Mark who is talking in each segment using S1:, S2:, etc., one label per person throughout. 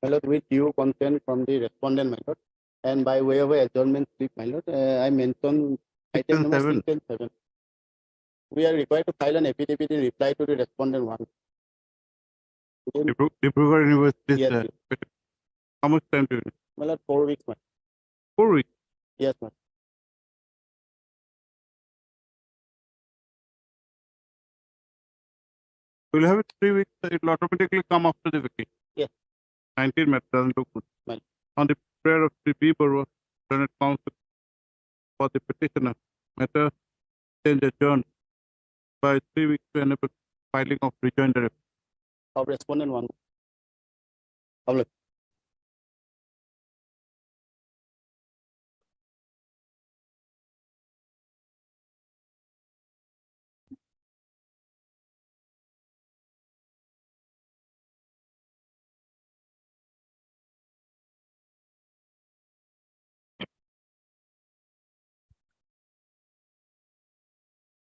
S1: my lord, with due consent from the respondent, my lord, and by way of adjournment slip, my lord, I mentioned item number 6 and 7. We are required to file an affidavit in reply to the respondent one.
S2: Dibrugarh University.
S1: Yes,
S2: How much time do you need?
S1: my lord, 4 weeks, my.
S2: 4 weeks.
S1: Yes, my.
S2: We'll have it 3 weeks. It will automatically come after the vacation.
S1: Yes.
S2: 19 May doesn't look good.
S1: Right.
S2: On the prayer of Sri B. Barwa, Senate Council for the petitioner, matter change adjourned by 3 weeks to enable filing of rejoinder.
S1: Of respondent one. Public.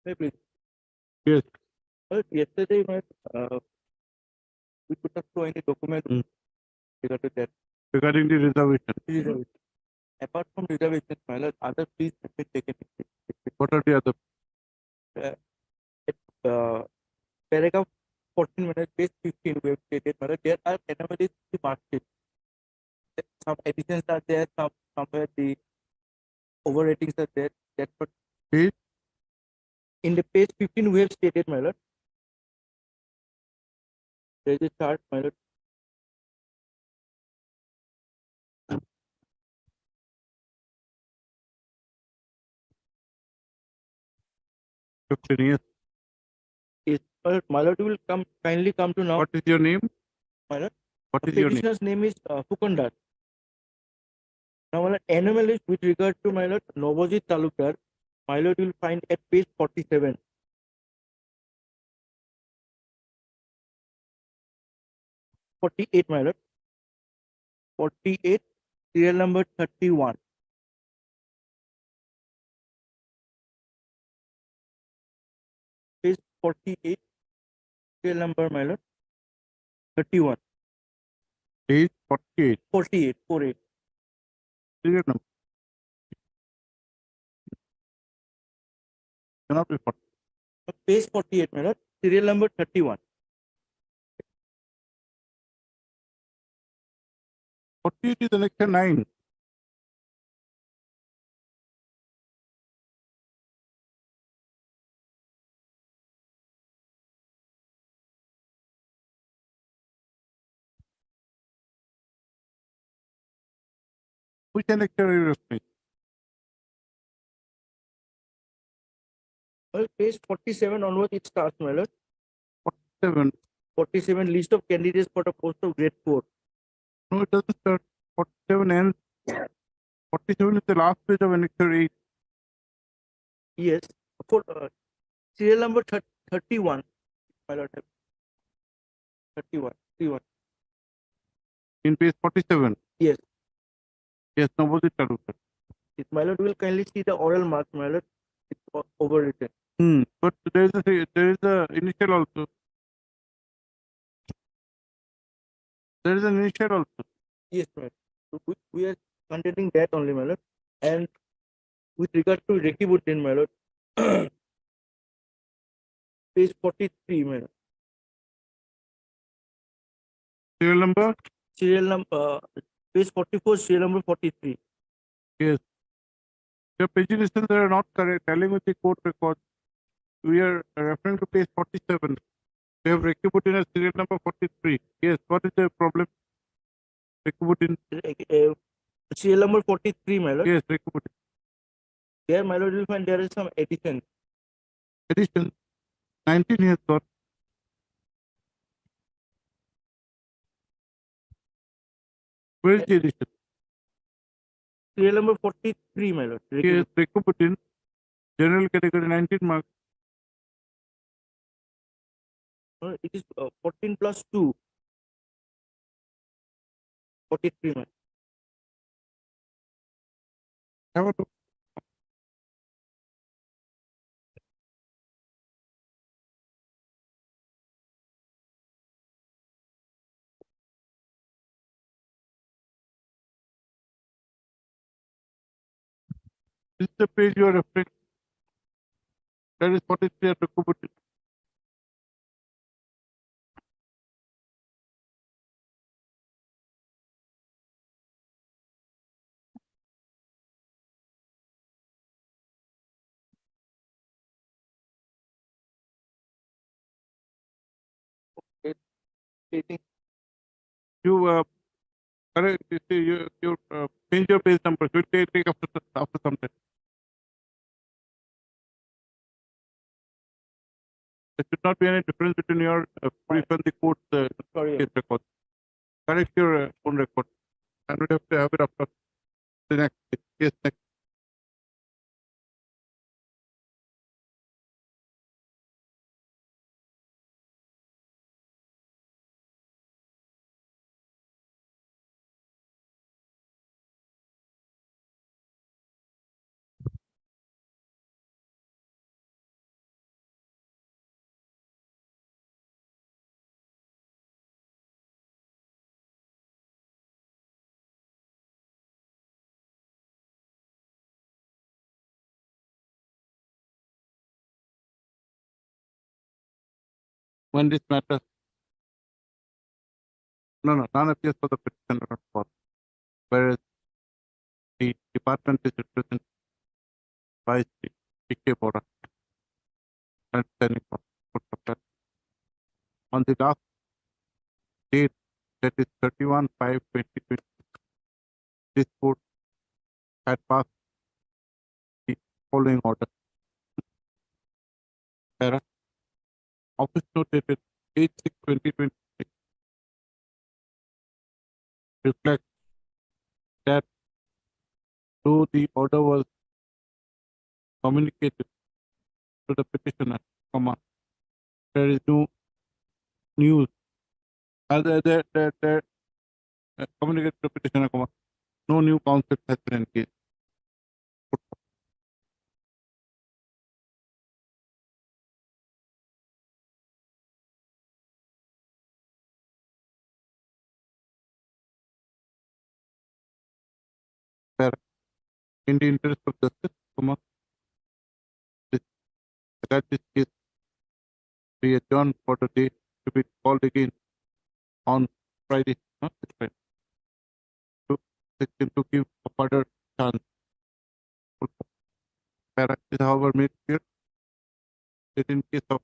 S3: Hey, please.
S2: Yes.
S3: Well, yesterday, we could not show any document regarding that.
S2: Regarding the reservation.
S3: Reservation. Apart from reservation, my lord, other fees have been taken.
S2: What are the other?
S3: Paragraph 14, minutes, page 15, we have stated, my lord, there are anomalies in the mark sheet. Some additions are there, somewhere the overratings are there. That's what.
S2: Page?
S3: In the page 15, we have stated, my lord. There is a chart, my lord.
S2: Yes.
S3: Is my lord will kindly come to now.
S2: What is your name?
S3: My lord.
S2: What
S3: The
S2: is your name?
S3: petitioner's name is Fukandar. Now, my lord, anomalies with regard to my lord Novojit Talukdar, my lord will find at page 47. My lord. 48, serial number 31. Page 48, serial number, my lord, 31.
S2: Page 48.
S3: 48.
S2: Serial number. Cannot be 40.
S3: Page 48, my lord, serial number 31.
S2: 48 is annexure 9. Which annexure are you referring?
S3: Well, page 47 onward it starts, my lord.
S2: 47.
S3: 47, list of candidates for the post of grade 4.
S2: No, it doesn't start. 47 ends. 47 is the last page of annexure 8.
S3: Yes, for serial number 31, my lord. 31.
S2: In page 47.
S3: Yes.
S2: Yes, Novojit Talukdar.
S3: My lord will kindly see the oral marks, my lord. It's overwritten.
S2: But there is a initial also. There is an initial also.
S3: Yes, my lord. So we are contending that only, my lord. And with regard to Rekibuddin, my lord, page 43, my lord.
S2: Serial number?
S3: Page 44, serial number 43.
S2: Yes. Your pagination are not correct. Telling with the court record. We are referring to page 47. We have Rekibuddin as serial number 43. Yes. What is the problem? Rekibuddin.
S3: Serial number 43, my lord.
S2: Yes, Rekibuddin.
S3: There, my lord, you will find there is some addition.
S2: Addition. 19 he has got. Where is the addition?
S3: Serial number 43, my lord.
S2: Yes, Rekibuddin. General category 19 marks.
S3: It is 14 plus 2. 43, my lord.
S2: Have a look. This is the page you are referring. That is 43 at Rekubutin.
S3: Stating
S2: You correct. You see, you change your page number. So take after some time. There should not be any difference between your brief and the court
S3: sorry.
S2: case record. Correct your own record. And we have to have it after the next case next. When this matter, no, none appears for the petitioner or for, whereas the department is represented by the PK Bora and standing for court of that. On the last date, that is 31/5/2020, this court had passed the following order. Para, office note dated 8/6/2026 reflects that though the order was communicated to the petitioner, comma, there is no news. Communicated to the petitioner, comma, no new concept has been engaged. Para, in the interest of justice, comma, that this case be adjourned for the day to be called again on Friday, not this Friday, to give a further chance. Para is however made clear that in case of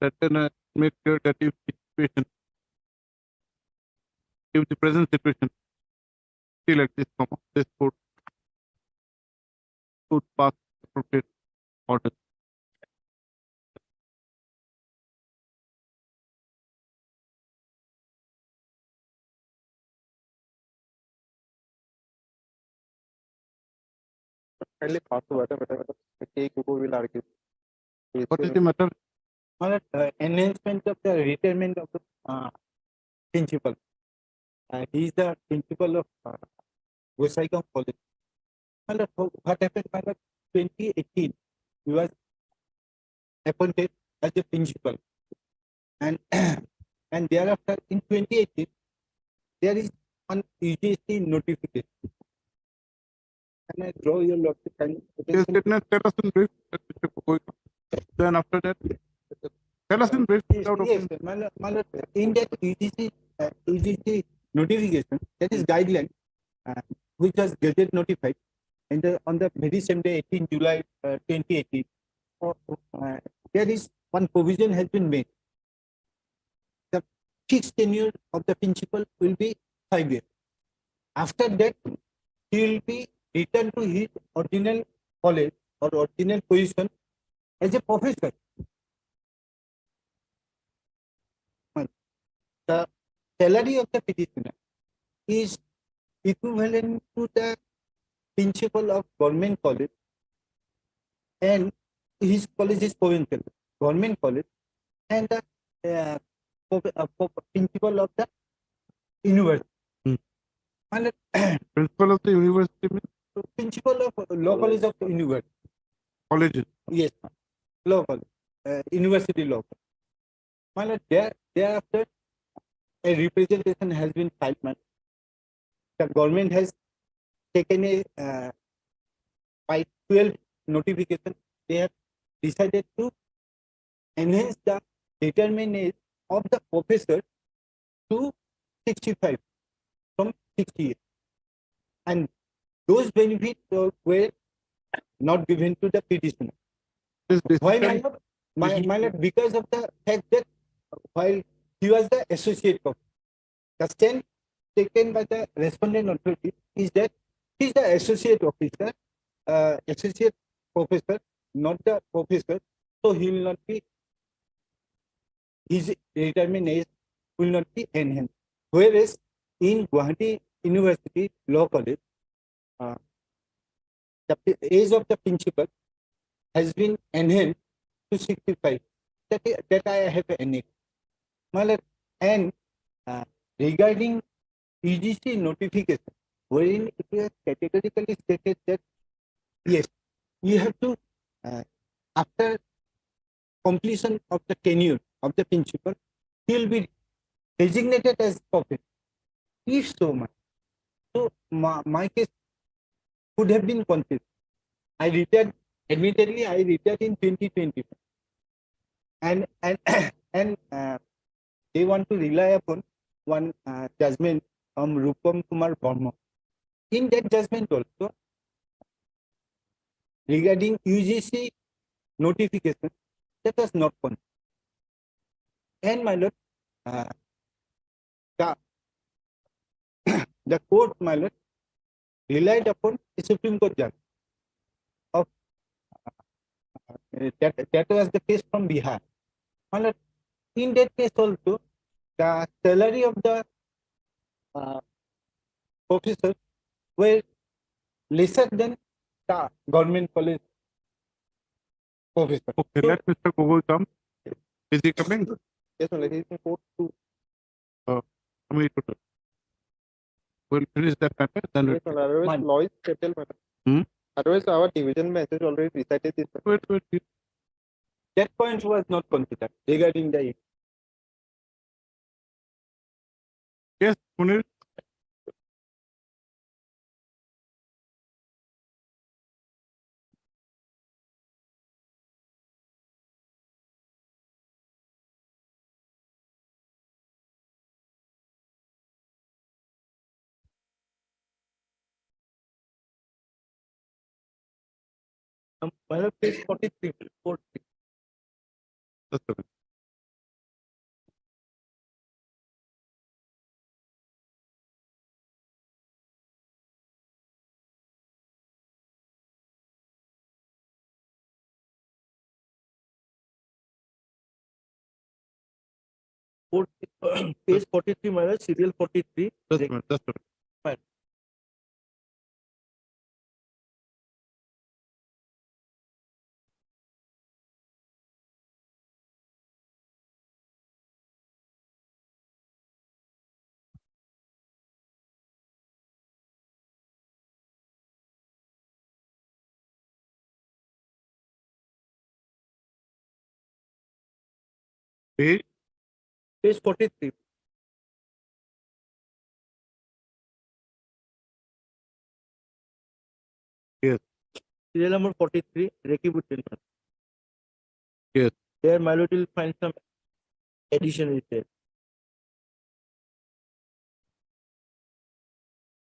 S2: that make clear that if the situation, if the present situation still exists, this court could pass appropriate orders.
S3: Kindly pass over whatever the cake will argue.
S2: What is the matter?
S3: Enhancement of the retirement of the principal. He is the principal of Gosaigaon College. What happened? 2018, he was appointed as the principal, and and thereafter in 2018, there is one UGC notification. Can I draw your lordship?
S2: Yes, tell us in brief. Then after that, tell us in brief.
S3: Yes, in that UGC notification, that is guideline, which was gazette notified, and on the very same day, 18 July 2018, there is one provision has been made. The fixed tenure of the principal will be 5 years. After that, he will be returned to his original college or original position as a professor. The salary of the petitioner is equivalent to the principal of government college, and his college is provincial government college, and the principal of the university.
S2: Principal of the university means
S3: Principal of law college of the university.
S2: colleges.
S3: Yes, law college, university law college. Thereafter, a representation has been filed. The government has taken a by 12 notification, they have decided to enhance the determinant age of the professor to 65 from 68. And those benefits were not given to the petitioner.
S2: This
S3: Why,
S2: decision,
S3: my lord? Because of the fact that while he was the associate professor, the stand taken by the respondent authority is that he is the associate officer, associate professor, not the professor, so he will not be, his retirement age will not be enhanced. Whereas in Guwahati University Law College, the age of the principal has been enhanced to 65. That I have an and regarding UGC notification, wherein it is categorically stated that yes, you have to after completion of the tenure of the principal, he will be designated as professor. If so much, so my case could have been considered. I retired. Admittedly, I retired in 2020, and and they want to rely upon one judgment from Rupam Kumar Verma. In that judgment also, regarding UGC notification, that was not considered. And my lord, the court, my lord, relied upon the Supreme Court judge of that was the case from Bihar. My lord, in that case also, the salary of the professors were lesser than the government college professor.
S2: okay, let Mr. Gogoi come. Is he coming?
S1: Yes, my lord, he is in court to.
S2: We'll finish that matter, then
S1: Yes, my lord, otherwise
S3: Fine.
S1: law is settled, my lord. Otherwise, our division message already recited this.
S2: wait.
S3: That point was not considered regarding the
S2: Yes, Munir.
S3: my lord, page 43. 43.
S2: Just a minute.
S3: Page 43, my lord, serial 43.
S2: Just a minute.
S3: Fine.
S2: Page
S3: Page 43.
S2: Yes.
S3: Serial number 43, Rekibuddin.
S2: Yes.
S3: There, my lord, will find some addition is there.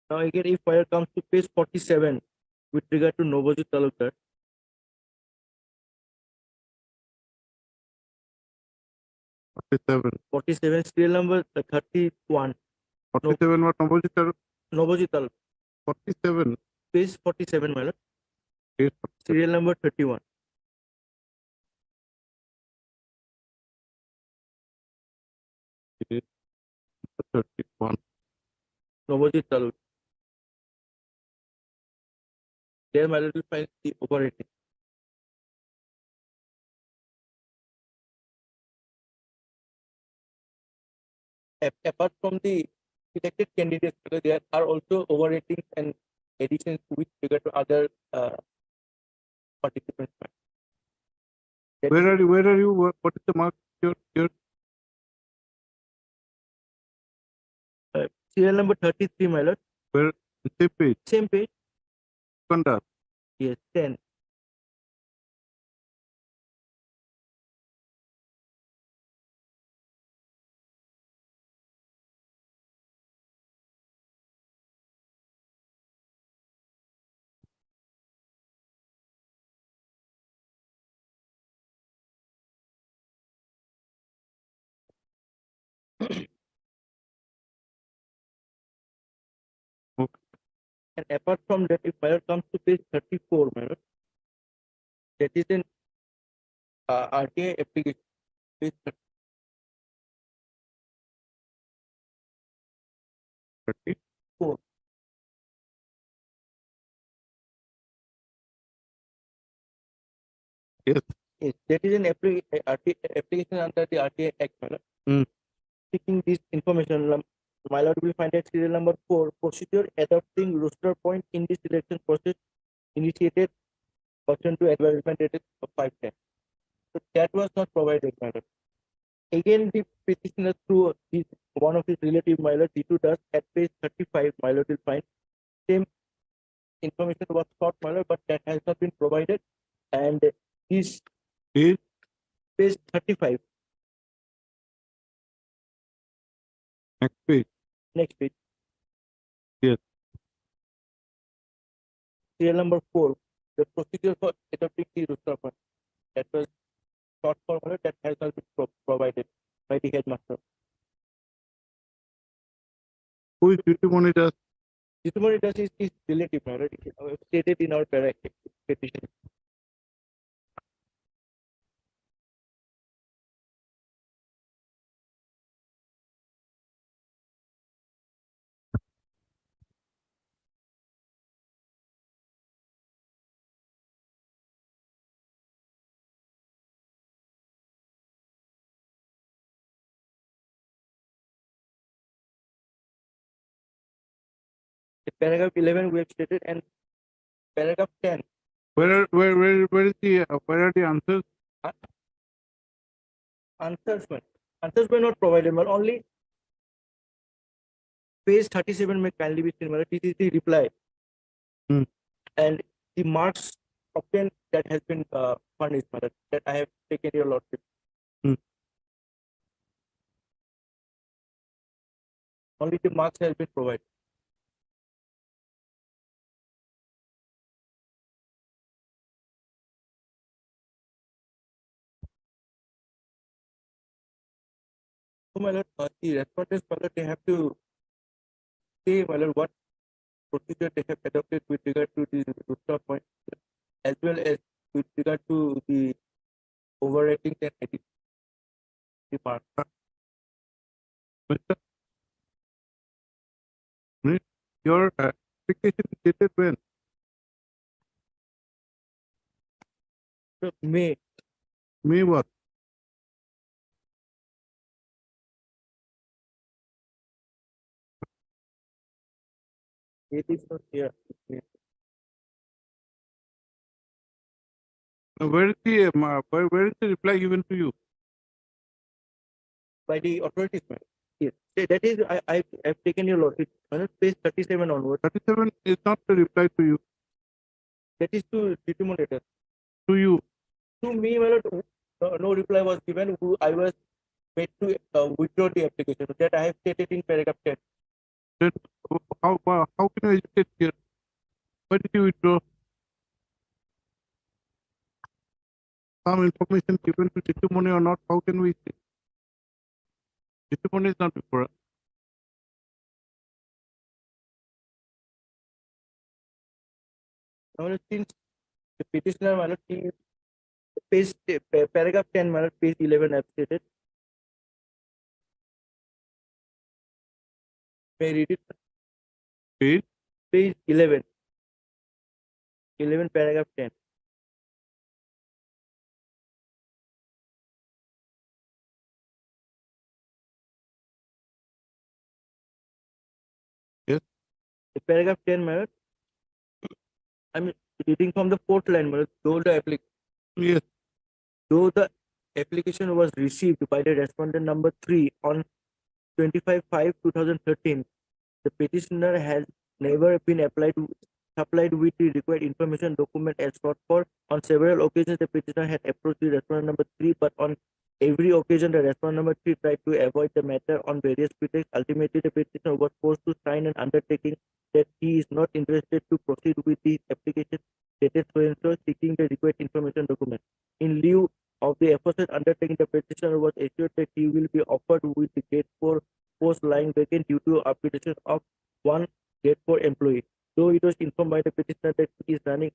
S3: Now again, if fire comes to page 47 with regard to Novojit Talukdar, 47 serial number 31,
S2: 47 what Novojit Talukdar?
S3: Novojit Talukdar,
S2: 47.
S3: page 47, my lord,
S2: Yes.
S3: serial number 31.
S2: It is 31.
S3: Novojit Talukdar. There, my lord, will find the operating. Apart from the elected candidates, there are also overratings and additions with regard to other participants. That
S2: Where
S3: is-
S2: are you? What is the mark here?
S3: Serial number 33, my lord,
S2: Where? The same page.
S3: same page,
S2: Kanda.
S3: Yes, 10.
S2: Okay.
S3: And apart from that, if my lord comes to page 34, my lord, that is an RTA application. Page 34.
S2: Yes.
S3: Yes, that is an application under the RTA Act, my lord.
S2: Hmm.
S3: Seeking this information, my lord will find that serial number 4, procedure adopting roster point in the selection process initiated pursuant to advertisement dated of 510. So that was not provided, my lord. Again, the petitioner through his, one of his relative, my lord, T2 does at page 35, my lord will find same information was sought, my lord, but that has not been provided. And this
S2: Page
S3: page 35,
S2: next page.
S3: next page,
S2: Yes.
S3: serial number 4, the procedure for adopting the roster point that was sought for, my lord, that has not been provided by the headmaster.
S2: Who is duty monitor?
S3: Testimony does is relative, my lord, stated in our petition. The paragraph 11 we have stated, and paragraph 10.
S2: Where is the where are the answers?
S3: Answers were not provided, but only page 37 may kindly be seen. This is the reply.
S2: Hmm.
S3: And the marks obtained that has been furnished, madam, that I have taken your lordship.
S2: Hmm.
S3: Only the marks has been provided. So, my lord, the respondents, my lord, they have to say, my lord, what procedure they have adopted with regard to the rooftop point, as well as with regard to the overrating and editing the marks.
S2: Mr. Your application is dated when?
S3: So, May
S2: May what?
S3: it is not here.
S2: Where is where is the reply given to you?
S3: By the authorities, madam. Yes. That is, I have taken your lordship. Madam, page 37 onward.
S2: 37 is not the reply to you.
S3: That is to determinator.
S2: To you.
S3: To me, my lord, no reply was given. I was made to withdraw the application. That I have stated in paragraph 10.
S2: Then how can you educate here? Why did you withdraw? Some information given to testimony or not? How can we say? Testimony is not before us.
S3: Now, since the petitioner, my lord, page paragraph 10, my lord, page 11, I have stated. May I read it?
S2: Page
S3: Page 11. 11 paragraph 10.
S2: Yes.
S3: The paragraph 10, my lord, I'm reading from the fourth line, my lord.
S2: Yes.
S3: Though the application was received by the respondent number 3 on 25/5/2013, the petitioner has never been applied supplied with the required information document as sought for. On several occasions, the petitioner had approached the respondent number 3, but on every occasion, the respondent number 3 tried to avoid the matter on various pretexts. Ultimately, the petitioner was forced to sign an undertaking that he is not interested to proceed with the application dated so seeking the required information document. In lieu of the aforesaid undertaking, the petitioner was assured that he will be offered with the Gate 4 post lying vacant due to application of one Gate 4 employee. Though it was informed by the petitioner that he is running.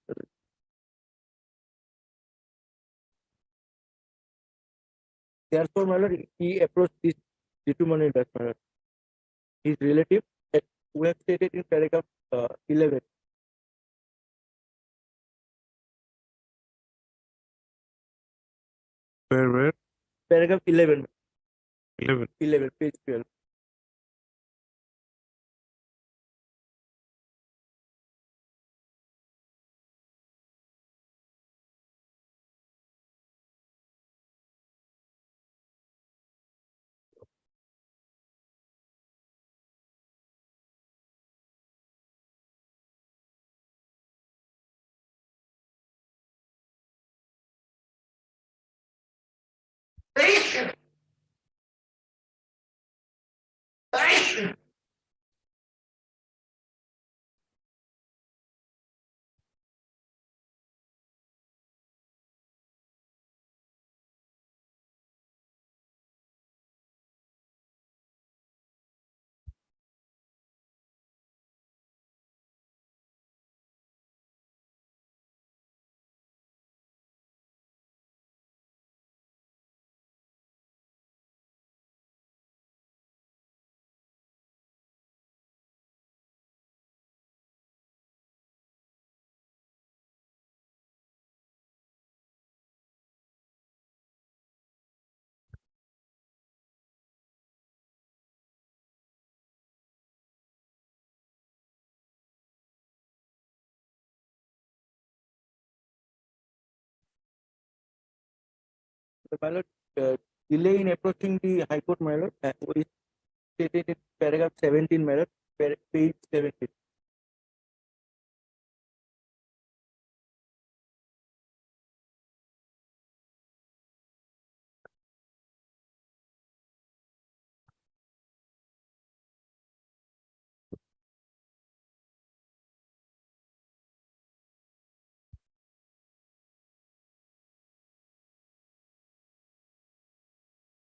S3: Therefore, my lord, he approached this gentleman in that manner. His relative, we have stated in paragraph 11.
S2: Where?
S3: Paragraph 11.
S2: 11.
S3: Page 12. My lord, delay in approaching the High Court, my lord, is stated in paragraph 17, my lord, page 17.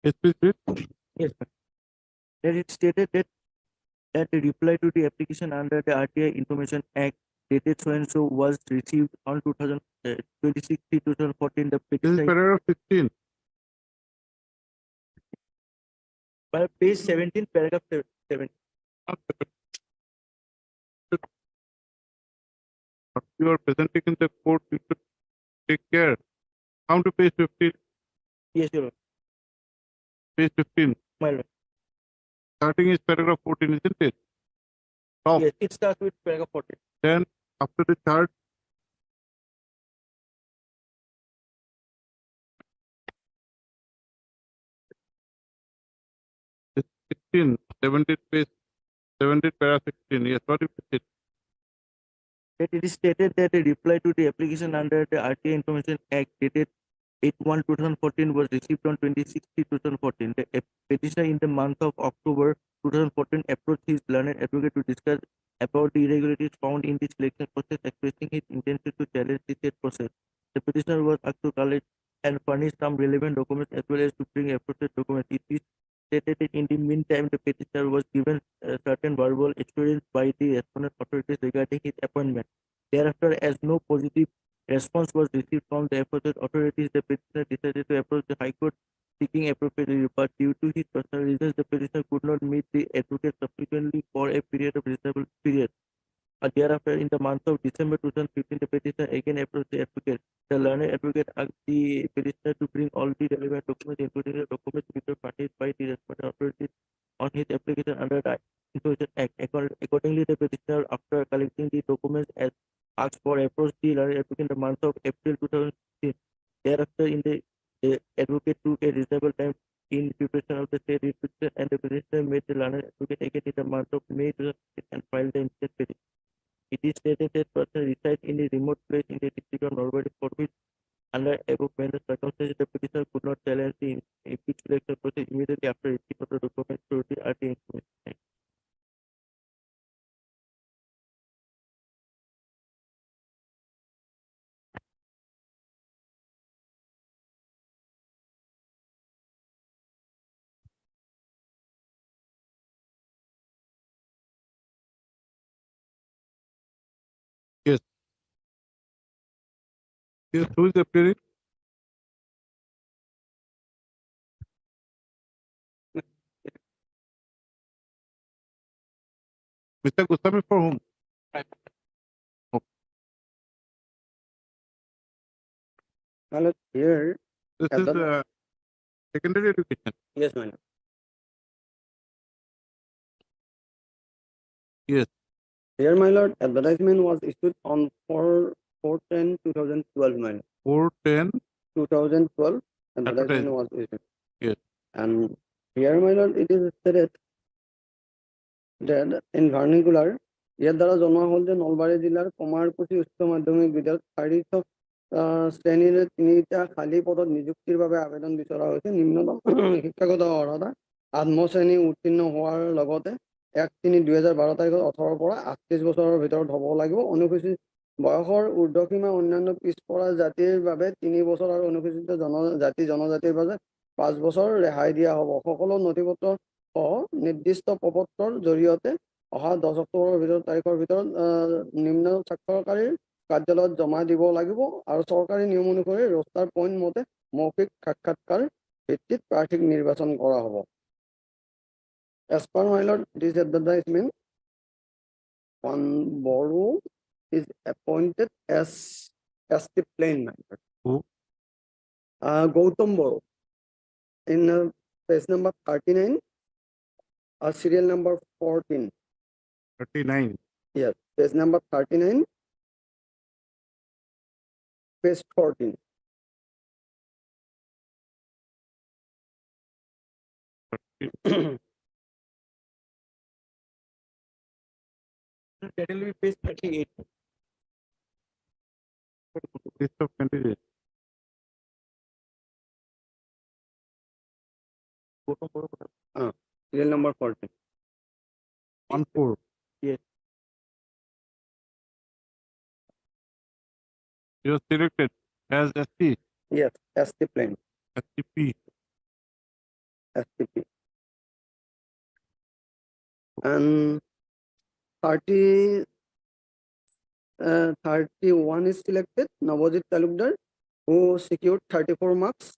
S2: Yes, please read.
S3: Yes, ma'am. That it stated that the reply to the application under the RTI Information Act dated so and so was received on 2014. The
S2: This is
S3: petitioner,
S2: paragraph 16.
S3: by page 17, paragraph 7.
S2: What you are presenting in the court, you should take care. Come to page 15.
S3: Yes, your lord.
S2: Page 15.
S3: My lord.
S2: Starting is paragraph 14, isn't it? Top.
S3: Yes, it starts with paragraph 14.
S2: Then after the chart, it's 16, 17 page, 17 paragraph 16. Yes, what if it?
S3: That it is stated that a reply to the application under the RTI Information Act dated 8/1/2014 was received on 26/2014. The petitioner in the month of October 2014 approached his learned advocate to discuss about the irregularities found in the selection process, expressing his intention to challenge the said process. The petitioner was asked to collect and furnish some relevant documents as well as to bring appropriate documents. It is stated that in the meantime, the petitioner was given certain verbal assurance by the respondent authorities regarding his appointment. Thereafter, as no positive response was received from the aforesaid authorities, the petitioner decided to approach the High Court seeking appropriate relief, but due to his personal reasons, the petitioner could not meet the advocate subsequently for a period of reasonable period. Thereafter, in the month of December 2015, the petitioner again approached the advocate. The learned advocate asked the petitioner to bring all the relevant documents, including the documents which were furnished by the respondent authorities on his application under the Information Act. Accordingly, the petitioner, after collecting the documents, as asked for, approached the learned advocate in the month of April 2016. Thereafter, the advocate took a reasonable time in preparation of the state petition, and the petitioner made the learned advocate again in the month of May 2016 and filed the instant petition. It is stated that person resides in a remote place in the district of Nalbari for which under above mentioned circumstances the petitioner could not challenge the impeached election process immediately after receipt of the document through the RT information.
S2: Yes. Yes, who is appearing? Mr. Goswami for whom?
S1: My lord, here,
S2: This
S1: at
S2: is
S1: the-
S2: secondary education.
S1: yes, my lord.
S2: Yes.
S1: Here, my lord, advertisement was issued on 4/10/2012, my lord.
S2: 410.
S1: 2012, advertisement
S2: Advertisement.
S1: was issued.
S2: Yes.
S1: And here, my lord, it is stated that in vernacular, ইয়াৰ দ্বাৰা জনোৱা হ'ল যে নলবাৰী জিলাৰ কমাৰকুছি উচ্চ মাধ্যমিক বিদ্যালয়ত শাৰীৰিক শ্ৰেণীৰ তিনিটা খালী পদত নিযুক্তিৰ বাবে আবেদন বিচৰা হৈছে। নিম্নতম শিক্ষাগত অৰ্হতা আত্মশ্ৰেণী উত্তীৰ্ণ হোৱাৰ লগতে 1/3/2012 তাৰিখত 18 পৰা 38 বছৰৰ ভিতৰত হ'ব লাগিব। অনুসূচিত বয়সৰ ঊৰ্ধ্বসীমা অন্যান্য পিছপৰা জাতিৰ বাবে 3 বছৰ আৰু অনুসূচিত জনজাতিৰ বাবে 5 বছৰ ৰেহাই দিয়া হ'ব। সকলো নথিপত্ৰ সহ নিৰ্দিষ্ট প্ৰপত্ৰৰ জৰিয়তে অহা 10 অক্টোবৰৰ তাৰিখৰ ভিতৰত নিম্ন স্বাক্ষৰকাৰীৰ কাৰ্যালয়ত জমা দিব লাগিব আৰু চৰকাৰী নিয়ম অনুসৰি ৰোষ্টাৰ পইণ্ট মতে মৌখিক সাক্ষাৎকাৰ ভিত্তিত প্ৰাৰ্থীক নিৰ্বাচন কৰা হ'ব। As per my lord, this advertisement, one Boru is appointed as the plain man.
S2: Who?
S1: Gautam Boru. In page number 39, serial number 14.
S2: 39.
S1: Yes, page number 39, page 14.
S3: That will be page 38.
S2: List of candidates.
S1: Serial number 14.
S2: 14.
S3: Yes.
S2: He was selected as ST,
S1: Yes, ST plain,
S2: STP.
S1: STP. And 31 is selected, Navajit Talukdar, who secured 34 marks.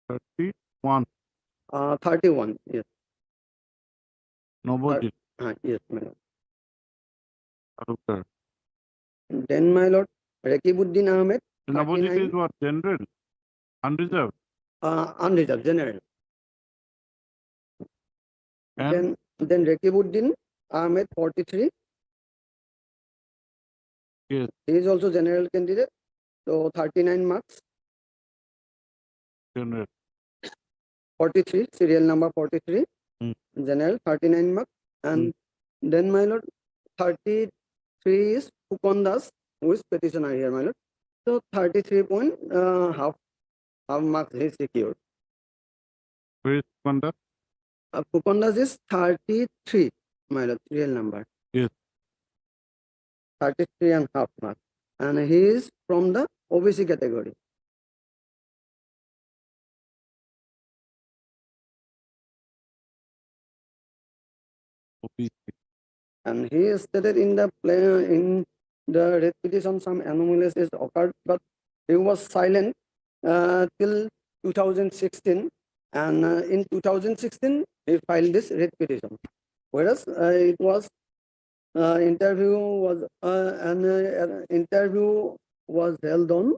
S2: 31.
S1: 31, yes.
S2: Nobody.
S1: Yes, my lord.
S2: Talukdar.
S1: Then, my lord, Rakibuddin Ahmed,
S2: Nobody
S1: 39,
S2: is what? General. Unreserved.
S1: unreserved, general.
S2: And
S1: Then Rakibuddin Ahmed, 43.
S2: yes.
S1: He is also general candidate, so 39 marks.
S2: General.
S1: 43, serial number 43, general, 39 marks. And then, my lord, 33 is Fukondas, who is petitioner here, my lord. So 33 point, half marks he secured.
S2: Where is conduct?
S1: Fukondas is 33, my lord, serial number.
S2: Yes.
S1: 33 and half marks. And he is from the OBC category.
S2: OPC.
S1: And he stated in the red petition some anomalies is occurred, but he was silent till 2016, and in 2016 he filed this red petition. Whereas it was interview was held on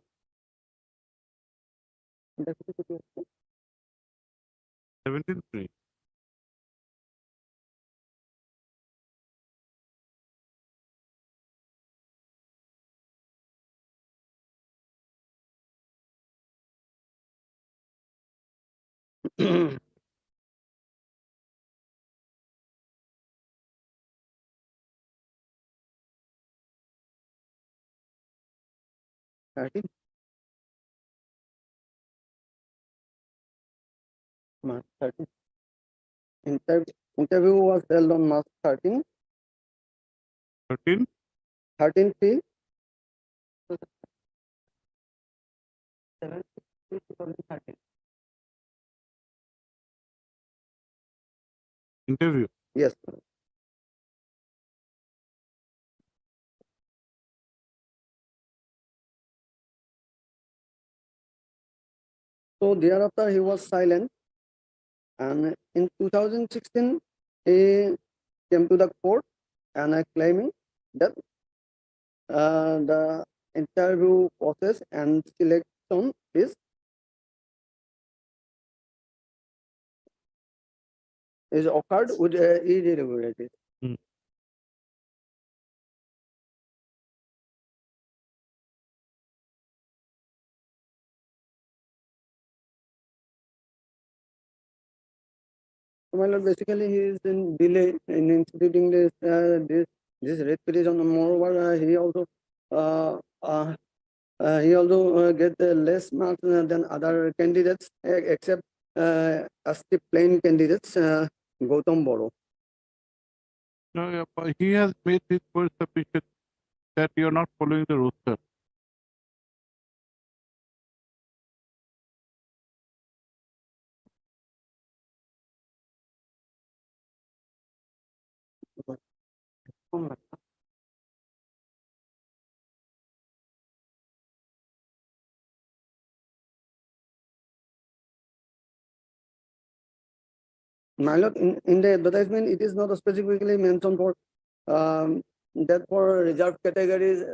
S2: 17.3.
S1: 13. March 13. Interview was held on March 13,
S2: 13.
S1: 13 3. 2013.
S2: Interview.
S1: Yes. So thereafter he was silent, and in 2016 he came to the court and claiming that the interview process and selection is occurred with irregularities.
S2: Hmm.
S1: So, my lord, basically he is in delay in instituting this rate petition. Moreover, he also get less marks than other candidates except as the plain candidates, Gautam Boro.
S2: No, yeah, but he has made his first submission that you are not following the roster.
S1: My lord, in the advertisement, it is not specifically mentioned for that for reserve categories,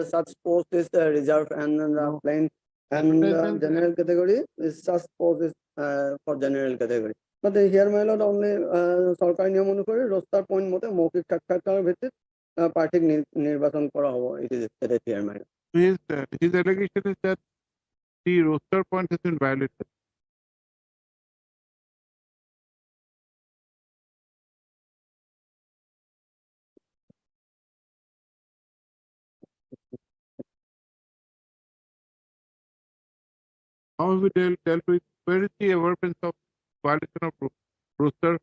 S1: such post is reserve, and
S2: No.
S1: plain and
S2: Advertisement,
S1: general category is such post is for general category. But here, my lord, only সরকারি নিয়ম অনুসারে roster point মতে মৌখিক সাক্ষাৎকার ভিত্তিক প্রার্থী নির্বাচন করা হবে। It is stated here, my lord.
S2: His allegation is that the roster point has been violated. How have we dealt with, where is the evidence of violation of roster?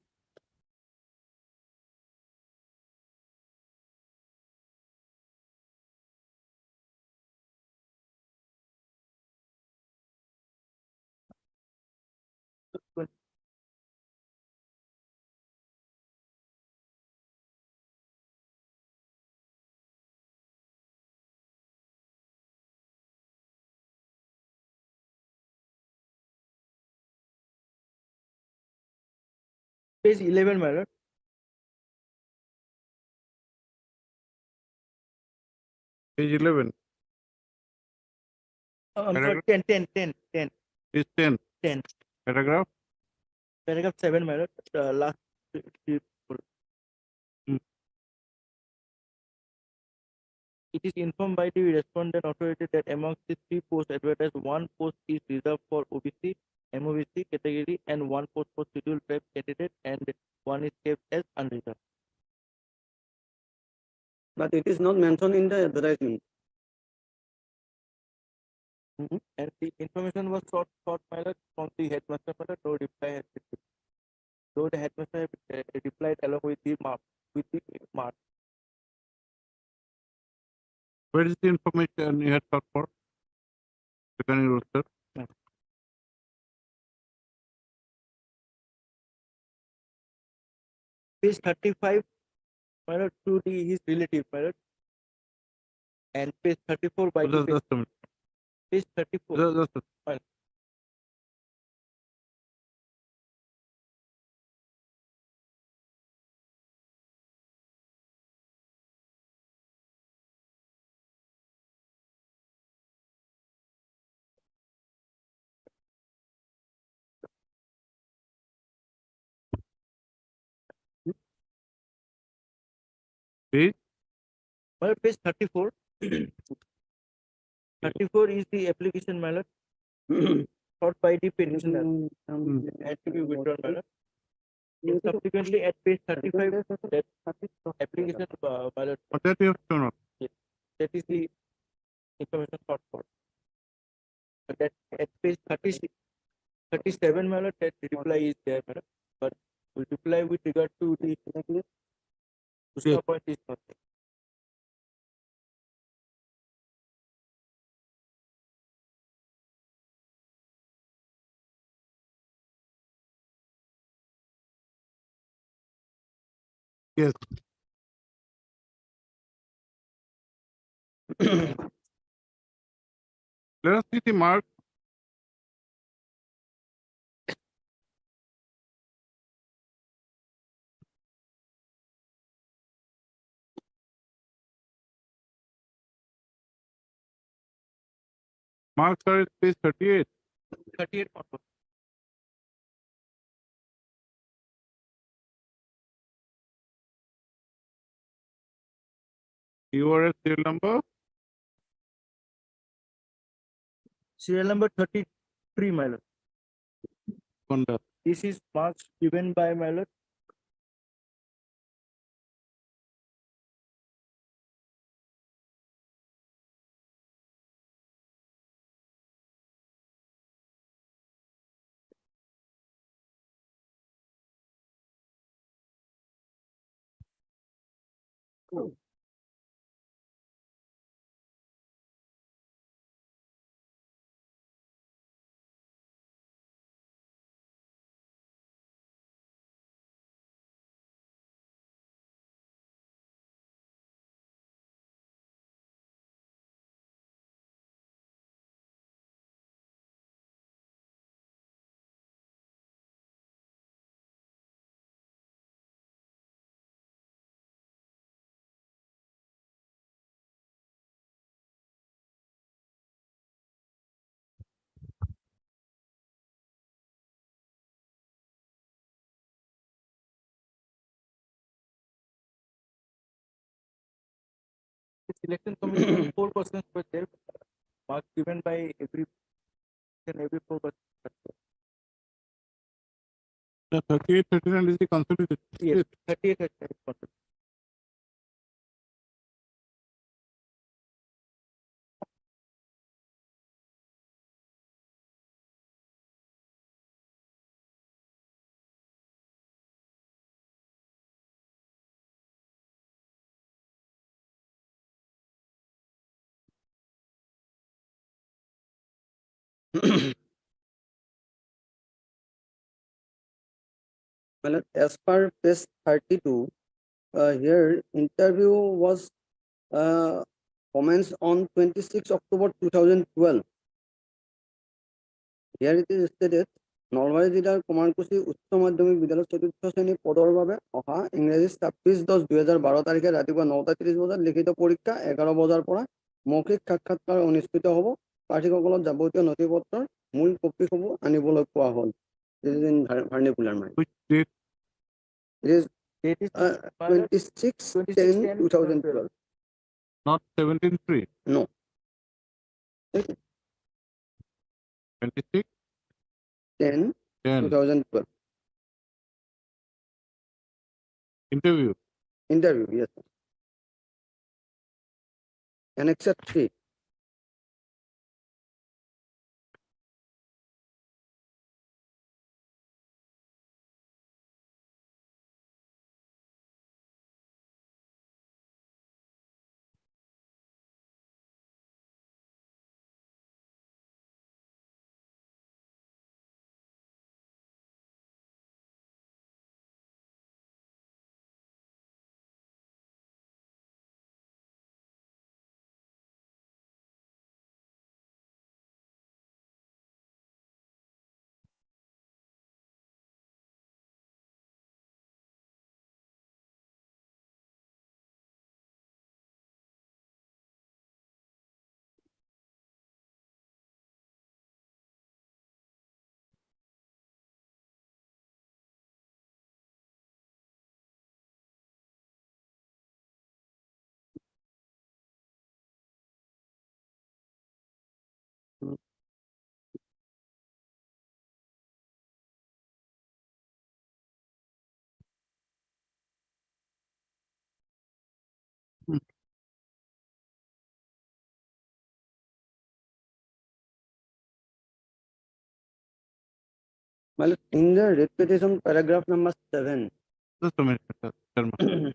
S3: Page 11, my lord.
S2: Page 11
S3: I'm sorry,
S2: Paragraph?
S3: 10.
S2: is 10.
S3: 10.
S2: Paragraph?
S3: Paragraph 7, my lord. Last. It is informed by the respondent authority that amongst the 3 posts advertised, 1 post is reserved for OBC, MOBC category, and 1 post for scheduled tribe candidate, and 1 is kept as unreserved.
S1: But it is not mentioned in the advertisement.
S3: And the information was sought my lord from the headmaster, my lord. No reply has been given. Though the headmaster replied along with the mark.
S2: Where is the information you had sought for regarding roster?
S3: Page 35, my lord, to his relative, my lord. And page 34 by the
S2: Just a minute.
S3: page 34.
S2: Just a
S3: Fine.
S2: page?
S3: My lord, page 34. 34 is the application, my lord, sought by the petitioner. Had to be withdrawn, my lord. Subsequently, at page 35, that application, my lord,
S2: What that you have shown up?
S3: that is the information sought for. that at page 37, my lord, that reply is there, madam. But we reply with regard to the
S2: Yes.
S3: point is not there.
S2: Yes. Let us see the mark. Marks are at page 38.
S3: 38 onward.
S2: URS serial number.
S3: Serial number 33, my lord.
S2: Conda.
S3: This is marks given by my lord. The selection committee, 4 persons were there. Marks given by every 4 persons.
S2: The 38, 39 is the consolidated.
S3: Yes, 38 has been responded.
S1: Well, as per page 32, here interview was commenced on 26 October 2012. Here it is stated, Nalbari জিলাৰ কুমাৰকুছি উচ্চ মাধ্যমিক বিদ্যালয়ৰ চতুৰ্থ শ্ৰেণী পদৰ বাবে অহা ইংৰাজী 26/10/2012 তাৰিখে ৰাতিপুৱা 9:30 বজাত লিখিত পৰীক্ষা 11 বজাৰ পৰা মৌখিক সাক্ষাৎকাৰ অনুষ্ঠিত হ'ব। প্ৰাৰ্থীসকলক যাৱতীয় নথিপত্ৰৰ মূল কপিসমূহ আনিবলৈ কোৱা হ'ল। This is in vernacular mind.
S2: Which date?
S1: It is
S3: Date is
S1: 26/10/2012.
S2: Not 17/3.
S1: No.
S2: 26,
S1: 10,
S2: 10.
S1: 2012.
S2: Interview.
S1: Interview, yes. Annexure 3.
S4: My lord, in the writ petition paragraph number 7,
S2: Just a minute, Mr. Chairman.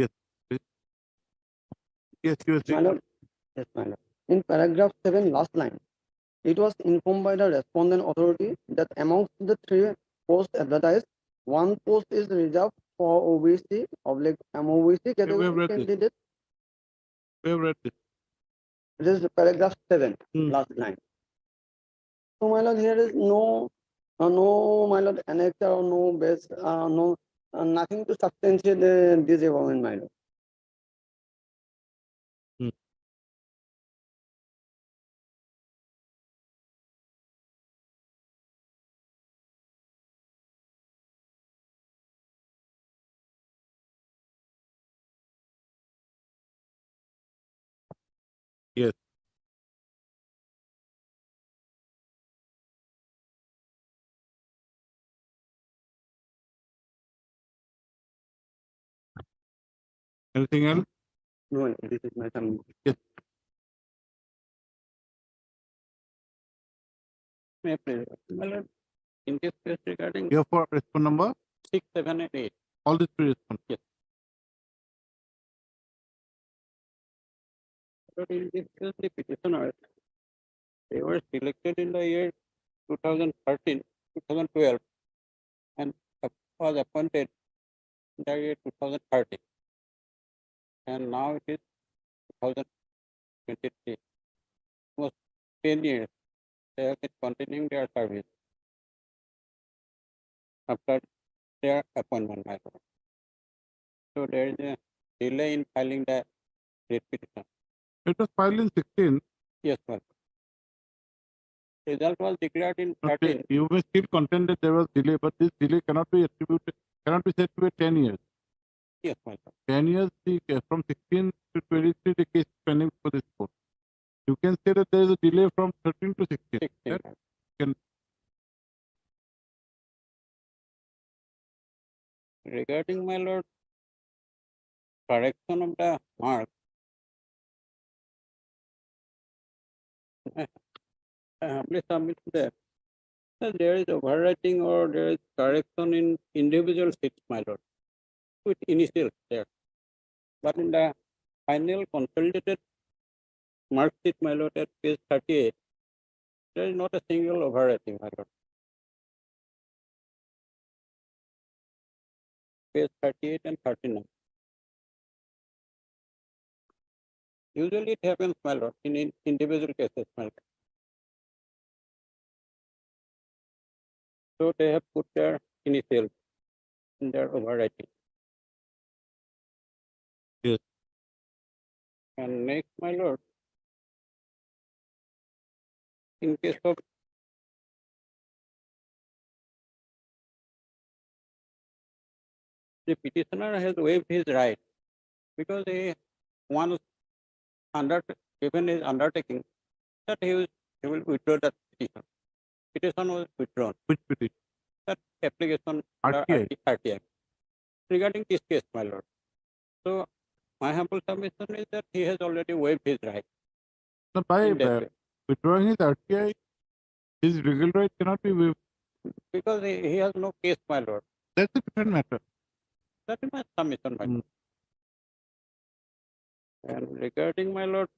S2: Yes, please. Yes, you are
S4: my lord, yes, my lord. In paragraph 7, last line, it was informed by the respondent authority that amongst the 3 posts advertised, 1 post is reserved for OBC oblique MOBC
S2: we have
S4: category
S2: read this.
S4: candidate.
S2: We have read this.
S4: It is paragraph 7,
S2: Hmm.
S4: last line. So, my lord, here is no, my lord, annexure or no base, nothing to substantiate this argument, my lord.
S2: Yes. Anything else?
S4: No, this is my son.
S2: Yes.
S1: May I please? My lord, in this case regarding
S2: You have for respond number?
S1: 6, 7, and 8.
S2: All the 3 respond.
S1: Yes. But in this case, the petitioners, they were selected in the year 2013, 2012, and was appointed in the year 2013. And now it is 2023. Almost 10 years they have been continuing their service after their appointment, my lord. So there is a delay in filing the writ petition.
S2: It was filed in 16.
S1: Yes, sir. Result was declared in
S2: Okay,
S1: 13.
S2: you may still contend that there was delay, but this delay cannot be attributed, cannot be said to be 10 years.
S1: Yes, my lord.
S2: 10 years, from 16 to 23, the case is pending for this court. You can say that there is a delay from 13 to 16.
S1: 16.
S2: That can,
S1: Regarding, my lord, correction of the mark, I humbly submit that there is overwriting or there is correction in individual sheets, my lord, with initials there. But in the final consolidated mark sheet, my lord, at page 38, there is not a single overwriting, my lord. Page 38 and 39. Usually it happens, my lord, in individual cases, my lord. So they have put their initials in their overwriting.
S2: Yes.
S1: And next, my lord, in case of the petitioner has waived his right
S5: because he once given his undertaking that he will withdraw that petition. Petition was withdrawn.
S2: Which petition?
S5: That application under
S2: RTI.
S5: RTI regarding this case, my lord. So my humble submission is that he has already waived his right
S2: No, by
S5: in that way,
S2: withdrawing his RTI, his legal right cannot be waived.
S5: because he has no case, my lord.
S2: That's a different matter.
S5: That is my submission, my
S2: Mm.
S5: lord. And regarding my lord,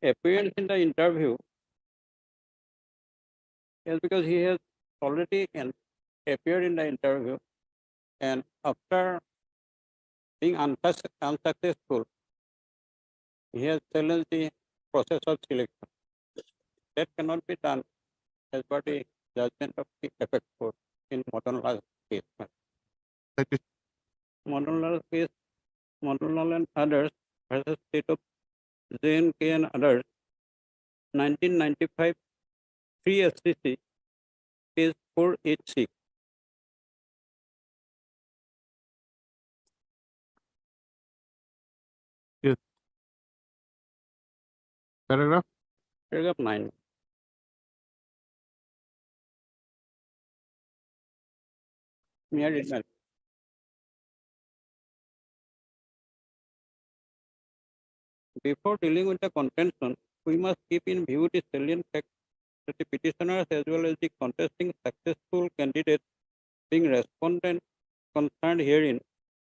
S5: appearance in the interview, is because he has already appeared in the interview, and after being unsuccessful, he has challenged the process of selection. That cannot be done as per the judgment of the apex court in Madan Lal's case.
S2: That is
S5: Madan Lal's case, Madan Lal and others versus State of JNK and others, 1995, 3 SCC, page 486.
S2: paragraph.
S5: Paragraph 9. May I read, ma'am? Before dealing with the contention, we must keep in view the salient fact that the petitioners as well as the contesting successful candidates being respondent concerned herein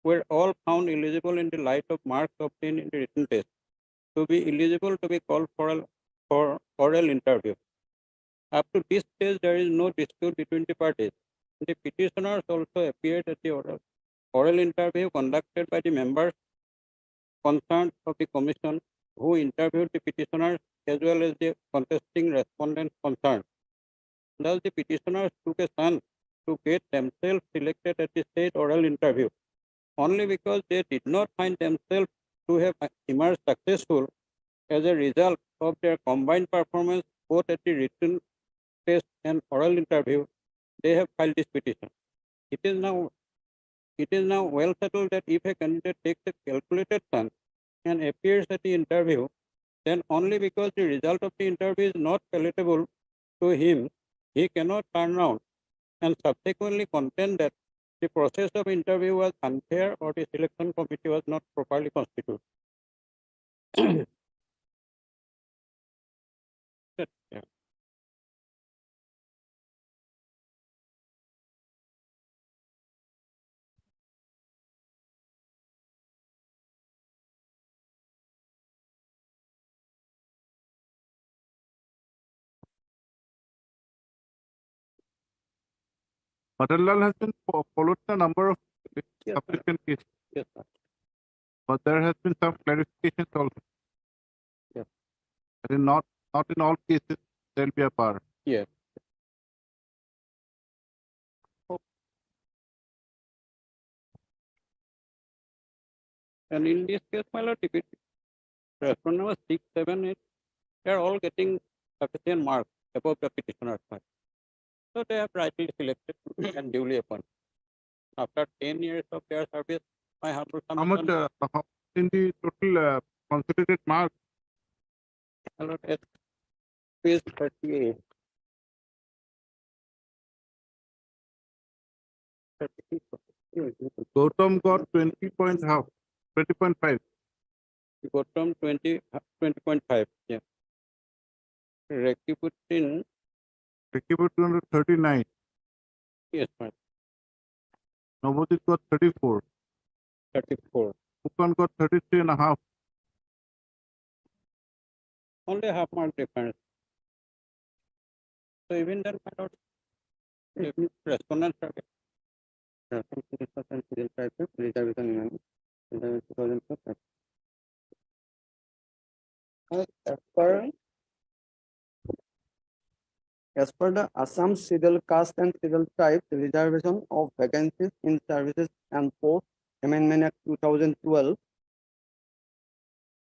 S5: were all found eligible in the light of marks obtained in the written test to be eligible to be called for oral interview. Up to this stage, there is no dispute between the parties. The petitioners also appeared at the oral interview conducted by the members concerned of the commission who interviewed the petitioners as well as the contesting respondents concerned. Thus, the petitioners took a chance to get themselves selected at the said oral interview only because they did not find themselves to have emerged successful as a result of their combined performance both at the written test and oral interview. They have filed this petition. It is now well settled that if a candidate takes a calculated chance and appears at the interview, then only because the result of the interview is not palatable to him, he cannot turn around and subsequently contend that the process of interview was unfair or the selection committee was not properly constituted. Yeah.
S2: Madan Lal has been followed the number of
S5: Yes,
S2: subsequent cases,
S5: Yes, sir.
S2: but there has been some clarifications also.
S5: Yes.
S2: That in not in all cases there will be a bar.
S5: Yes. And in this case, my lord, if it respondent was 6, 7, 8, they are all getting sufficient marks above the petitioner's mark. So they have rightly selected and duly appointed. After 10 years of their service, my humble
S2: How much
S5: submission,
S2: in the total consolidated mark?
S5: my lord, at page 38. 36.
S2: Gautam got 20.5.
S5: Bottom 20.5. Yeah. Rekiputin,
S2: Rekibut 239.
S5: yes, ma'am.
S2: Navadip got 34.
S5: 34.
S2: Fukan got 33.5.
S5: Only half mark difference. So even then, my lord, if respondents are
S4: Reservation in 2004. As per the Assam Civil Caste and Civil Tribes Reservation of Vacancies in Services and Posts Amendment Act 2012,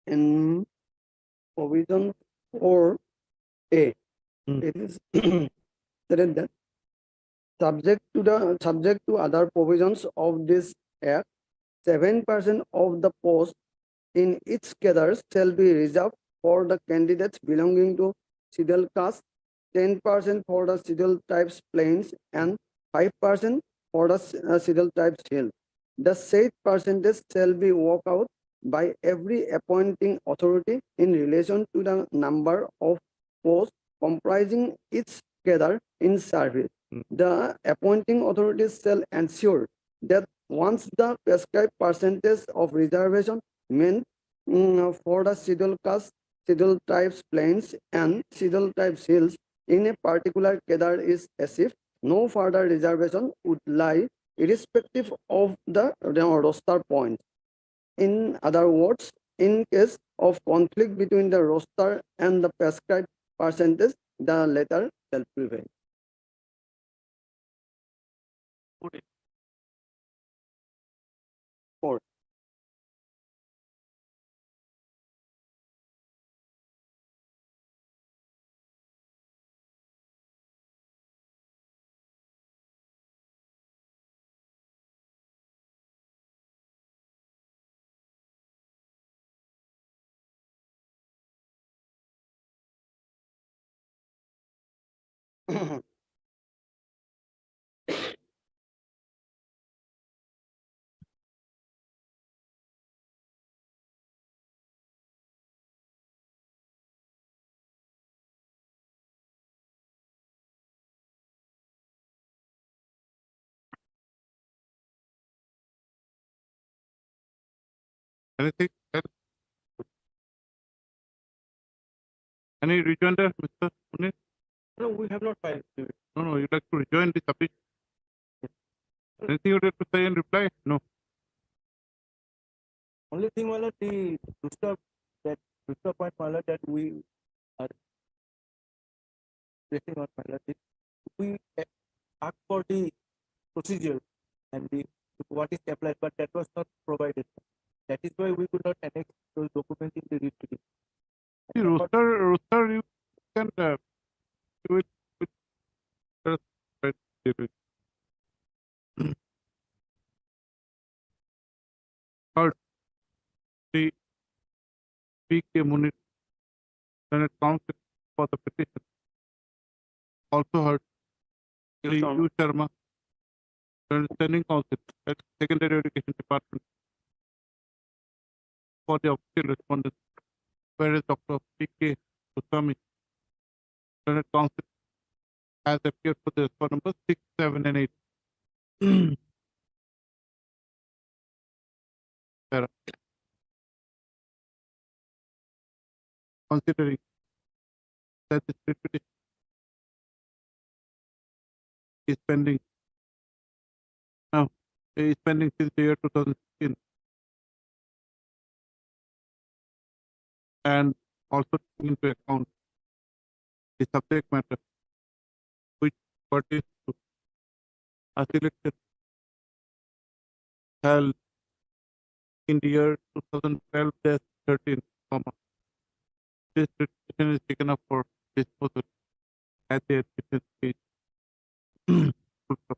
S4: in provision 4A, it is stated that subject to other provisions of this act, 7% of the posts in each cadre shall be reserved for the candidates belonging to scheduled caste, 10% for the scheduled tribes plains, and 5% for the scheduled tribes hill. The said percentage shall be worked out by every appointing authority in relation to the number of posts comprising each cadre in service. The appointing authorities shall ensure that once the prescribed percentage of reservation meant for the scheduled caste, scheduled tribes plains, and scheduled tribes hills in a particular cadre is achieved, no further reservation would lie irrespective of the roster point. In other words, in case of conflict between the roster and the prescribed percentage, the latter shall prevail. Four.
S2: Anything else? Any rejoinder, Mr. Puneet?
S3: No, we have not filed.
S2: No, you'd like to rejoin the submission? Anything you'd like to say in reply? No.
S3: Only thing, my lord, the Rooster point, my lord, that we are raising on, my lord, we ask for the procedure and the what is applied, but that was not provided. That is why we could not annex those documents in the read.
S2: The roster, you can do it with right, deal with. Third, the PK Munir, Senate Council for the petition. Also heard the U. Sharma, Senate Standing Council at Secondary Education Department for the official respondent, whereas Dr. P.K. Goswami, Senate Council, has appeared for the respondent number 6, 7, and 8. Sarah. Considering that this petition is pending now, is pending since the year 2016, and also taking into account the subject matter which pertains to a selection held in the year 2012-13, this petition is taken up for disposal at the admission stage. Full stop.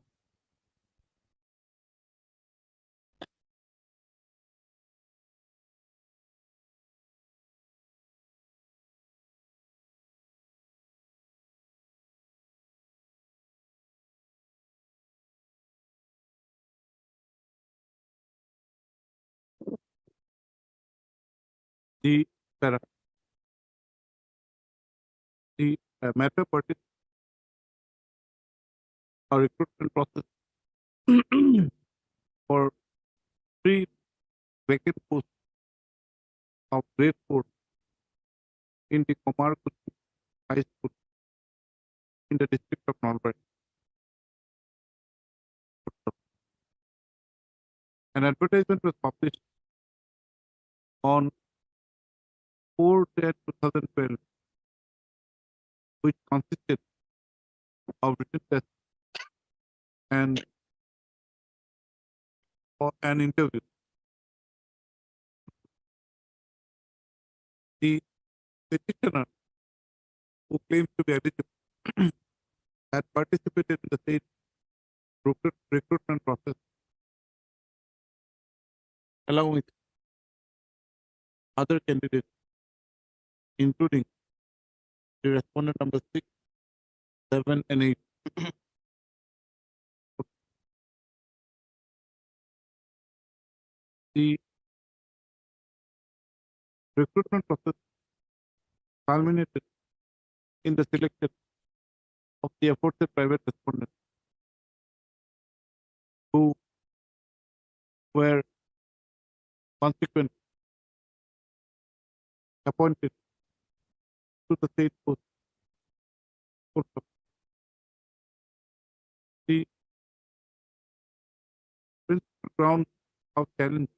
S2: The Sarah. The matter pertains to a recruitment process for 3 vacant posts of grade 4 in the Kumar Kuchi High School in the district of Nalbari. An advertisement was published on 4/10/2012, which consisted of written test and for an interview. The petitioner, who claims to be eligible, had participated in the state recruitment process along with other candidates, including the respondent number 6, 7, and 8. The recruitment process culminated in the selection of the aforesaid private respondents who were consequently appointed to the state post. The principal grounds of challenge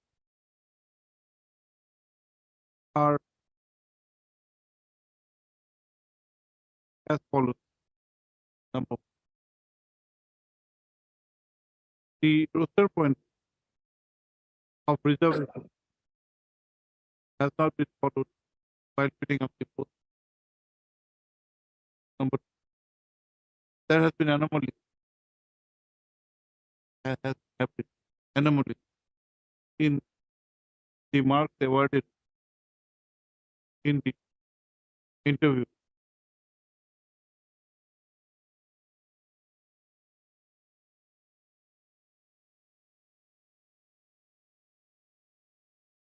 S2: are as follows. Number one, the roster point of reservation has not been followed while filling up the post. Number two, there has been anomaly. There has happened anomaly in the marks awarded in the interview.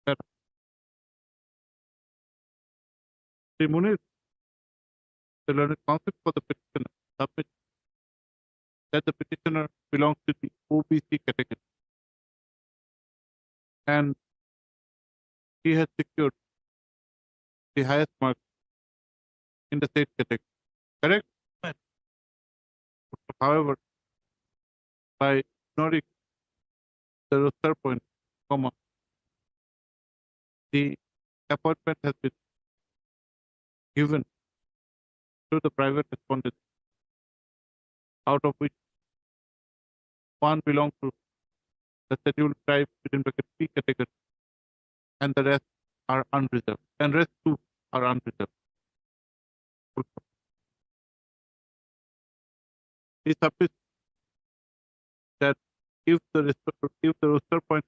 S2: That the Munir, the learned concept for the petitioner, submit that the petitioner belongs to the OBC category and he has secured the highest mark in the state category. Correct?
S3: Right.
S2: However, by ignoring the roster point, comma, the appointment has been given to the private respondent, out of which one belongs to the scheduled tribe within bracket P category, and the rest are unreserved, and rest two are unreserved. It suffices that if the roster point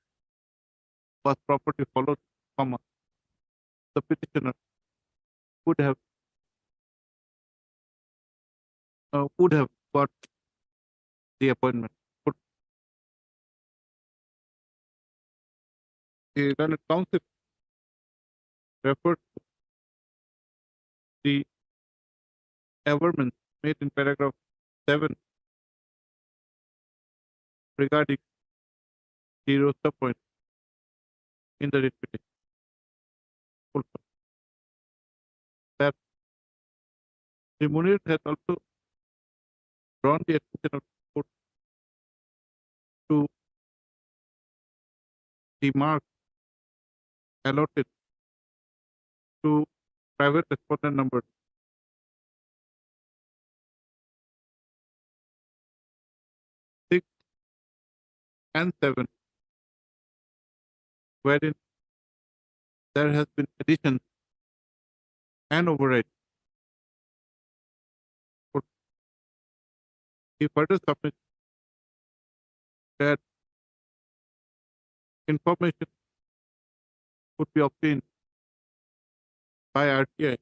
S2: was properly followed, comma, the petitioner would have got the appointment. The learned counsel referred to the averment made in paragraph 7 regarding the roster point in the writ petition. Full stop. That the Munir has also drawn the attention of the court to the mark allotted to private respondent number 6 and 7, wherein there has been addition and override. He further submits that information could be obtained by RTI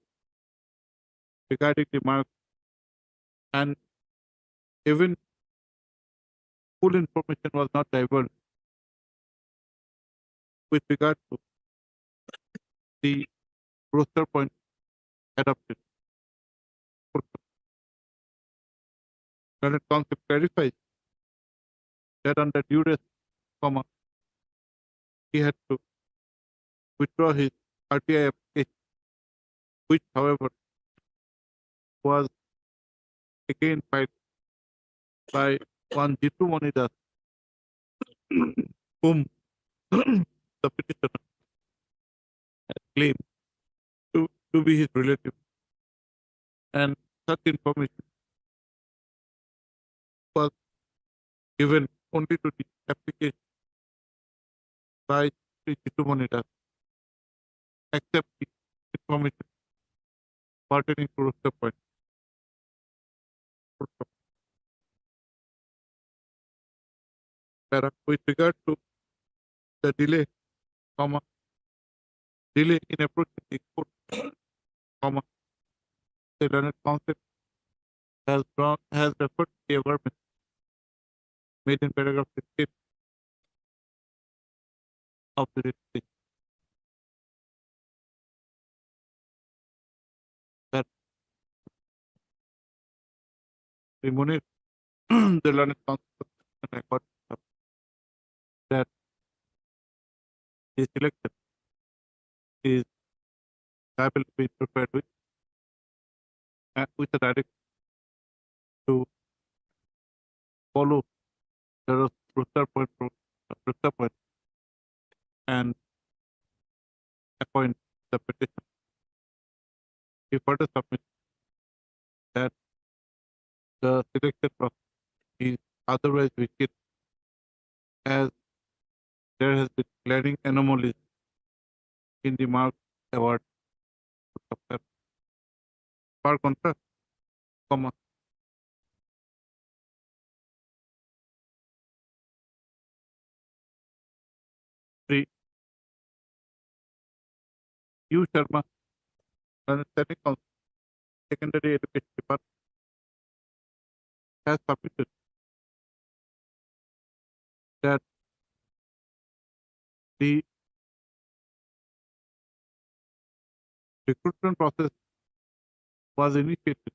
S2: regarding the mark, and even full information was not divulged with regard to the roster point adopted. Current concept clarifies that under duress, comma, he had to withdraw his RTI application, which, however, was again filed by one Jitu Monidas, whom the petitioner had claimed to be his relative, and such information was given only to the application by Sri Jitu Monidas, except the information pertaining to roster point. With regard to the delay comma, delay in approaching the court, comma, the learned counsel has referred to the averment made in paragraph 16 of the writ petition that remunerates the learned counsel record that his election is liable to be interfered with and with a direct to follow the Brewster point and appoint the petition. He further submits that the selection process is otherwise wicked as there has been glaring anomalies in the mark award. Par contrast, comma, three, U. Sharma, Senate Council, Secondary Education Department, has submitted that the recruitment process was initiated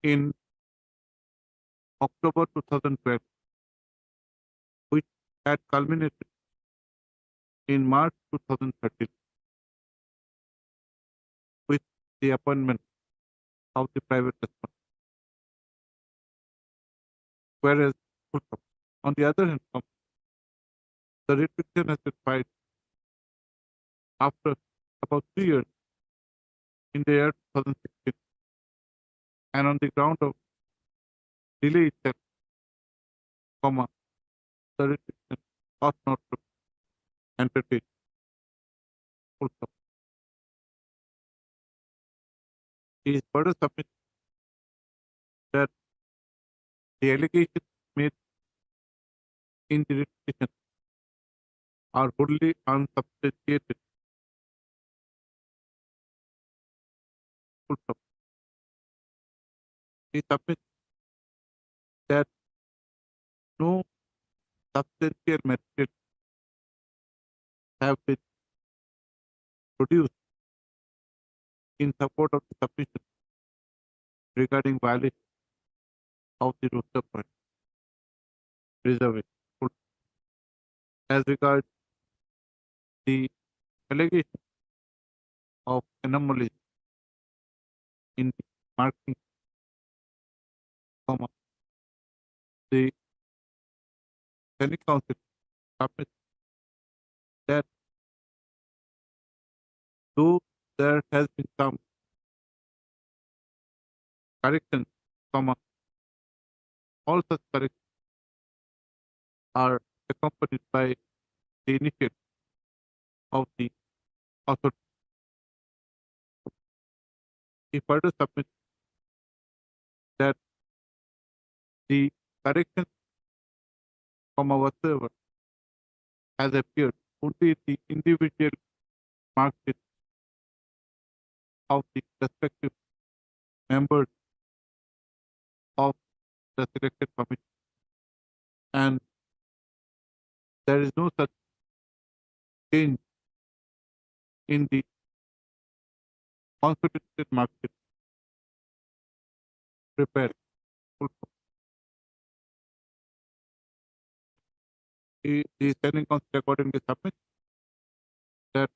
S2: in October 2012, which had culminated in March 2013 with the appointment of the private respondent. Whereas, on the other hand, the writ petition has been filed after about 3 years in the year 2016, and on the ground of delay itself, comma, the writ petition ought not to entertain. Full stop. He is further submitted that the allegations made in the writ petition are wholly unsubstantiated. Full stop. He submits that no substantial material have been produced in support of the submission regarding violation of the Rooster Point reservation. As regards the allegation of anomalies in the marking, comma, the Senate Council submits that though there has been some corrections, comma, all such corrections are accompanied by the initiative of the authority. He further submits that the correction, comma, whatsoever has appeared only in the individual mark sheet of the respective members of the selected committee, and there is no such change in the consolidated mark sheet prepared. The Standing Council accordingly submits that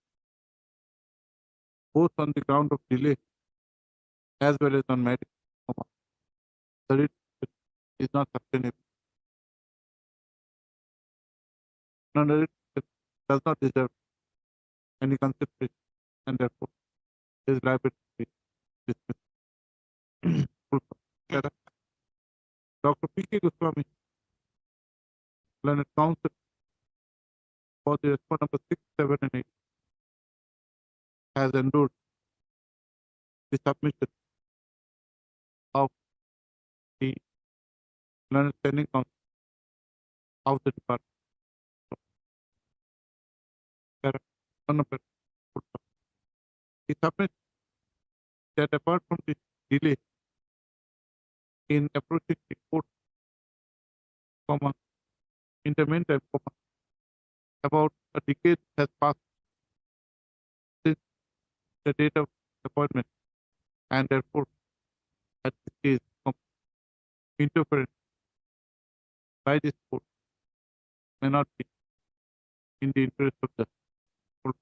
S2: both on the ground of delay as well as on merit, the writ is not sustainable. The writ does not deserve any consideration, and therefore is liable to be dismissed. Dr. P.K. Goswami, Learned Counsel for the response number 6, 7, and 8, has endorsed the submission of the Learned Standing Council of the department. Son of a he submits that apart from the delay in approaching the court, comma, in the meantime, comma, about a decade has passed since the date of appointment, and therefore, at this case, interference by this court may not be in the interest of the court.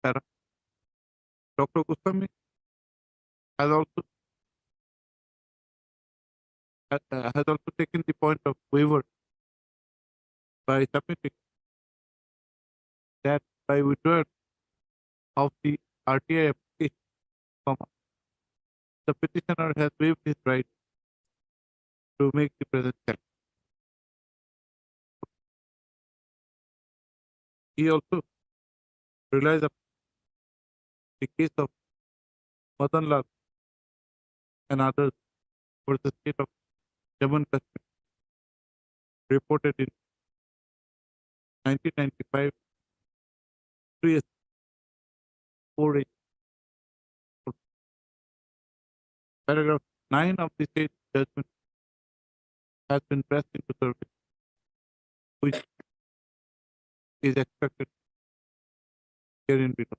S2: Sarah. Dr. Goswami has also taken the point of waiver by submitting that by withdrawal of the RTI application, comma, the petitioner has waived his right to make the present check. He also relies upon the case of Madan Lal and others for the state of Jammu and Kashmir, reported in 1995, 3 4 Paragraph 9 of the state judgment has been pressed into service, which is expected herein below.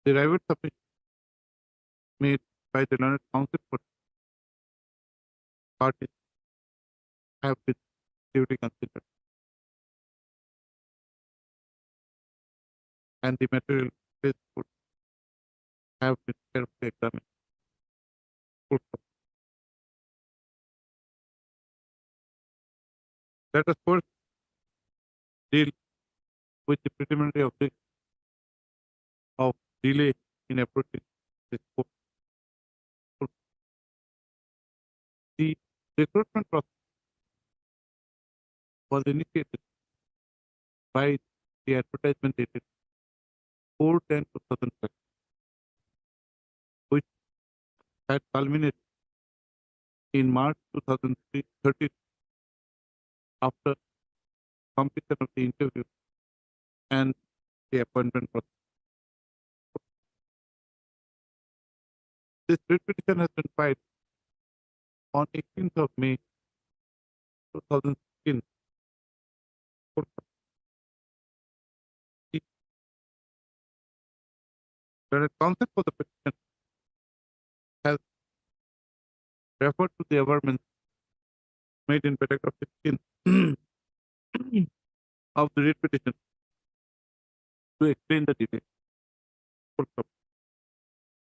S2: The private submission made by the learned counsel for parties have been duly considered, and the material is would have been carefully examined. Full stop. Let us first deal with the preliminary objection of delay in approaching this court. The recruitment process was initiated by the advertisement dated 4/10/2005, which had culminated in March 2013 after completion of the interview and the appointment process. This writ petition has been filed on 18th of May 2016. The counsel for the petition has referred to the averments made in paragraph 16 of the writ petition to explain the delay.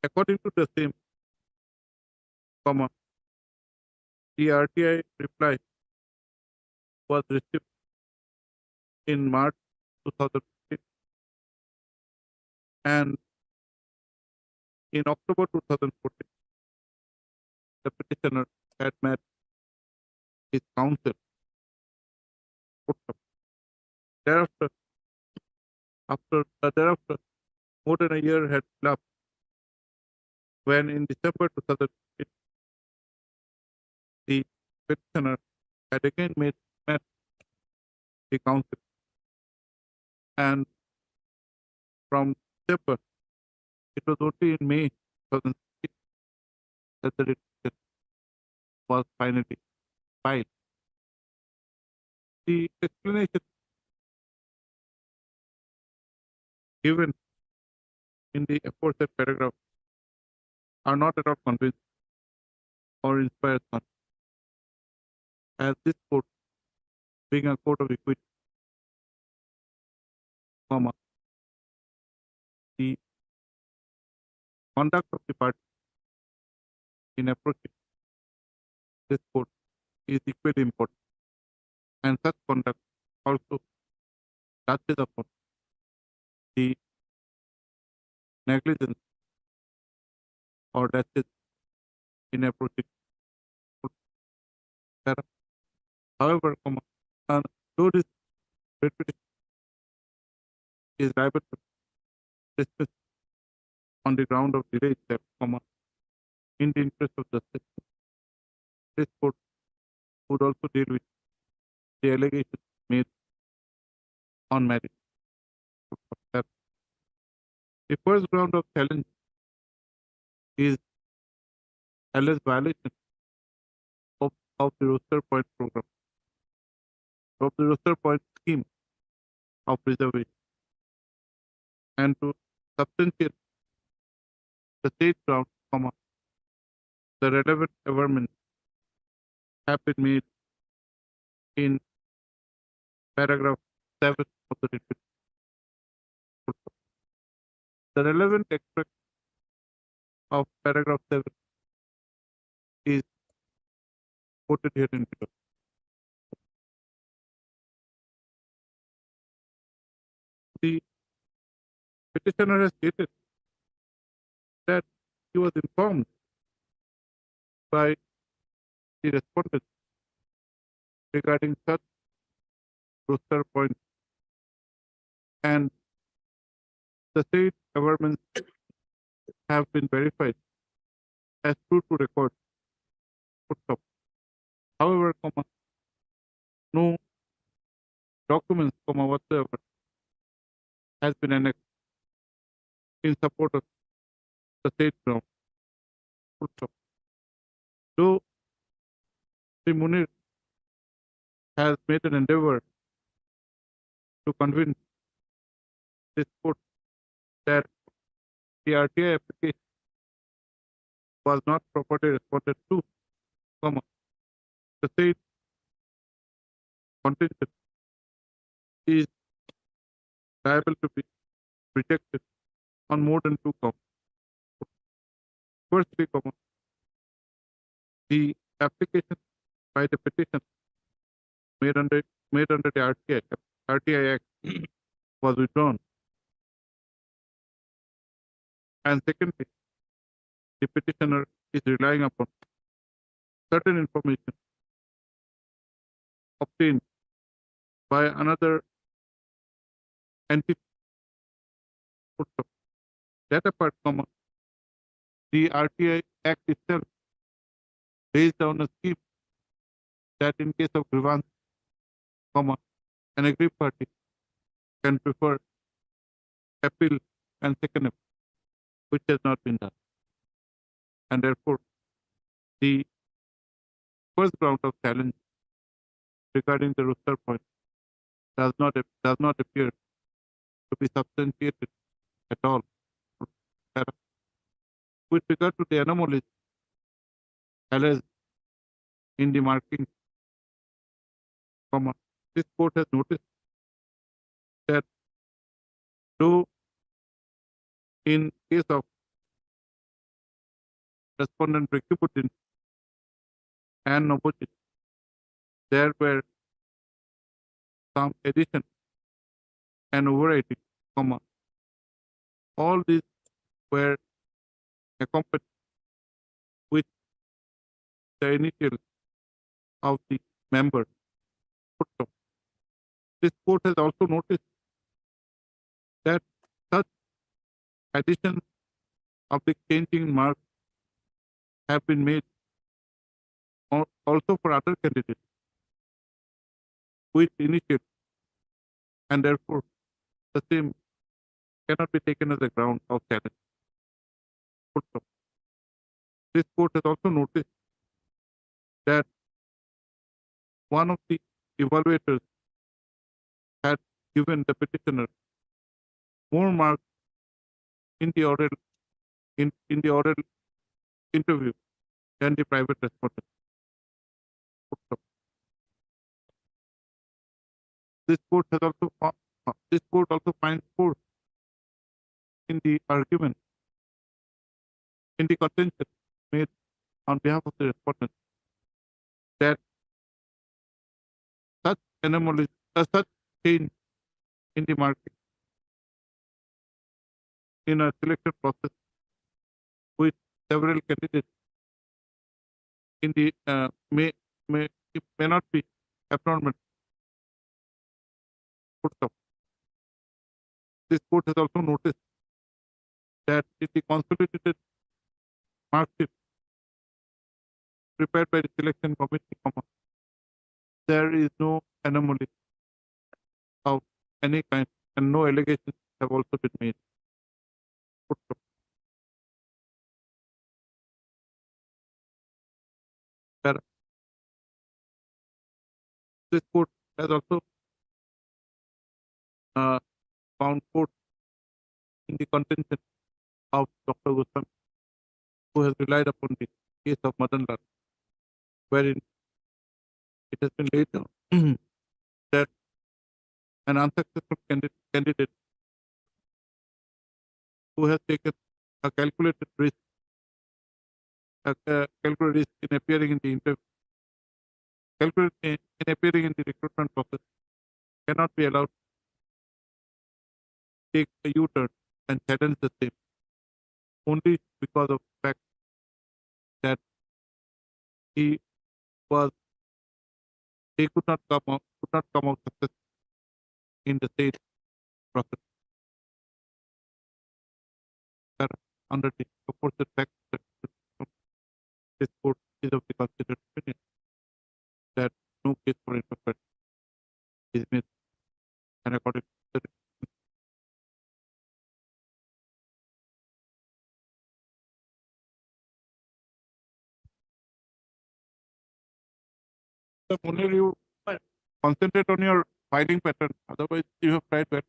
S2: According to the same, comma, the RTI reply was received in March 2015, and in October 2014, the petitioner had met his counsel. Thereafter, thereafter, more than a year had elapsed when in December 2015, the petitioner had again met the counsel, and from December, it was only in May 2016 that the petition was finally filed. The explanation given in the aforesaid paragraph are not at all convincing or inspired confidence, as this court, being a court of equity, comma, the conduct of the party in approaching this court is equally important, and such conduct also touches upon the negligence or dashes in approaching. However, comma, though this repetition is liable to dismiss on the ground of delay itself, comma, in the interest of justice. This court would also deal with the allegations made on merit. The first ground of challenge is alleged violation of the roster point program, of the roster point scheme of reservation, and to substantiate the state ground, the relevant averments have been made in paragraph 7 of the report. The relevant extract of paragraph 7 is quoted here in below. The petitioner has stated that he was informed by the respondent regarding such roster points, and the state governments have been verified as true to record. However, no documents, whatsoever has been annexed in support of the state ground. Though Sri Munir has made an endeavor to convince this court that the RTI application was not properly responded to, the state contention is liable to be rejected on more than 2 counts. Firstly, the application by the petition made under the RTI Act was withdrawn. And secondly, the petitioner is relying upon certain information obtained by another entity. That apart, the RTI Act itself lays down a scheme that in case of grievance, an aggrieved party can prefer appeal and second appeal, which has not been done. And therefore, the first ground of challenge regarding the roster point does not appear to be substantiated at all. With regard to the anomalies alleged in the marking, this court has noticed that though in case of respondent Rikiputin and Novotny, there were some addition and overwriting, all these were accompanied with the initials of the member. This court has also noticed that such additions of the changing marks have been made also for other candidates with initials, and therefore the same cannot be taken as a ground of challenge. This court has also noticed that one of the evaluators had given the petitioner more marks in the oral interview than the private respondent. This court also finds force in the argument in the contention made on behalf of the respondent that such anomalies, such change in the market in a selection process with several candidates in the it may not be abnormal. This court has also noticed that if the consolidated mark sheet prepared by the selection committee, there is no anomaly of any kind and no allegations have also been made. That this court has also found court in the contention of Dr. Goswami, who has relied upon the case of Madan Lal, wherein it has been laid down that an unsuccessful candidate who has taken a calculated risk, in appearing in the interview, calculated in appearing in the recruitment process, cannot be allowed to take a U-turn and challenge the same only because of the fact that he could not come out successful in the same process. That under the purported fact that this court is of the considered opinion that no case for impropriety is made, and according to the only you concentrate on your filing pattern, otherwise you have tried that.